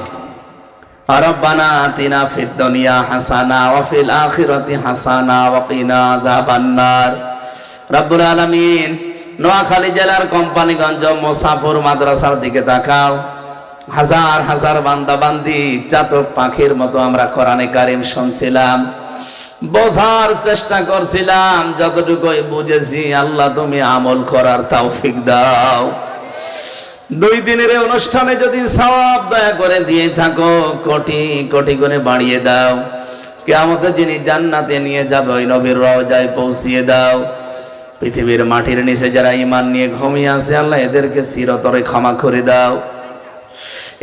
রব্বানা আতিনা ফিদ দুনিয়া হাসানা ওয়া ফিল আখিরাতি হাসানা ওয়া কিনা আযাবান্নার। রব্বুল আলামিন, নোয়াখালী জেলার কোম্পানিগঞ্জ মুসাফির মাদ্রাসার দিকে তাকাও। হাজার হাজার বান্দা বান্দি, চাতক পাখির মতো আমরা কোরআনে কারীম শুনছিলাম, বোঝার চেষ্টা করছিলাম, যতটুকুই বুঝেছি আল্লাহ তুমি আমল করার তৌফিক দাও। 2 দিনের অনুষ্ঠানে যদি সওয়াব দয়া করে দিয়ে থাকো, কোটি কোটি গুণে বাড়িয়ে দাও। কিয়ামতে যিনি জান্নাতে নিয়ে যাবে ওই নবীর রওজায় পৌঁছিয়ে দাও। পৃথিবীর মাটির নিচে যারা ঈমান নিয়ে ঘুমিয়ে আছে, আল্লাহ এদেরকে চিরতরে ক্ষমা করে দাও।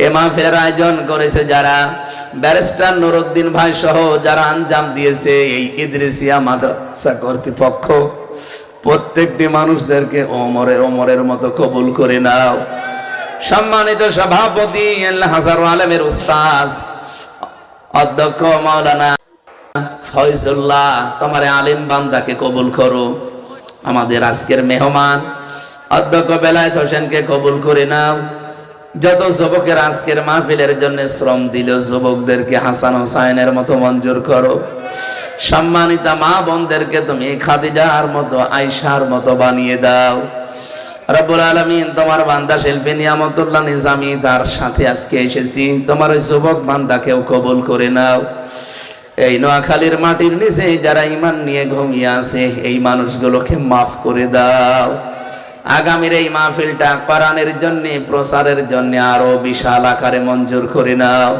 এ মাহফিলের আয়োজন করেছে যারা, ব্যারিস্টার নুরউদ্দিন ভাই সহ যারা আঞ্জাম দিয়েছে এই ইদ্রিসিয়া মাদ্রাসা কর্তৃপক্ষ, প্রত্যেকটি মানুষদেরকে ওমরের মতো কবুল করে নাও। সম্মানিত সভাপতি হাজারো আলেমের উস্তাদ অধ্যক্ষ মাওলানা ফয়জুল্লাহ, তোমার আলেম বান্দাকে কবুল করো। আমাদের আজকের মেহমান অধ্যক্ষ বেলায়েত হোসেনকে কবুল করে নাও। যত যুবকের আজকের মাহফিলের জন্য শ্রম দিল, যুবকদেরকে হাসান হোসাইনের মতো মঞ্জুর করো। সম্মানিতা মা বোনদেরকে তুমি খাদিজার মতো, আয়েশার মতো বানিয়ে দাও। রব্বুল আলামিন, তোমার বান্দা শিল্পী নিয়ামতুল্লাহ নিজামী, তার সাথে আজকে এসেছি, তোমার ওই যুবক বান্দাকেও কবুল করে নাও। এই নোয়াখালীর মাটির নিচে যারা ঈমান নিয়ে ঘুমিয়ে আছে, এই মানুষগুলোকে মাফ করে দাও। আগামীর এই মাহফিলটা কোরআনের জন্য, প্রচারের জন্য আরো বিশাল আকারে মঞ্জুর করে নাও।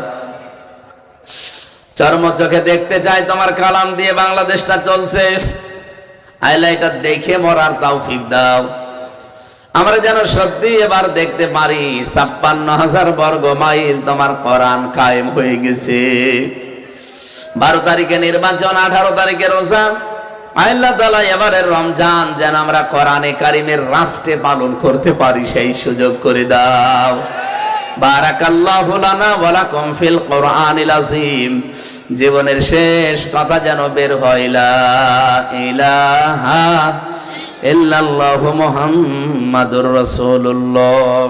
চর্ম চোখে দেখতে চাই তোমার কালাম দিয়ে বাংলাদেশটা চলছে, আইলা এটা দেখে মরার তৌফিক দাও। আমরা যেন সত্যি এবার দেখতে পারি 56,000 বর্গ মাইল তোমার কোরআন কায়েম হয়ে গেছে। 12 তারিখে নির্বাচন, 18 তারিখে রোজা। আল্লাহ তাআলা এবারের রমজান যেন আমরা কোরআনে কারিমের রাষ্ট্রে পালন করতে পারি, সেই সুযোগ করে দাও। বারাকাল্লাহু লানা ওয়া লাকুম ফিল কোরআনিল আযীম। জীবনের শেষ কথা যেন বের হয়, লা ইলাহা ইল্লাল্লাহু মুহাম্মাদুর রাসূলুল্লাহ।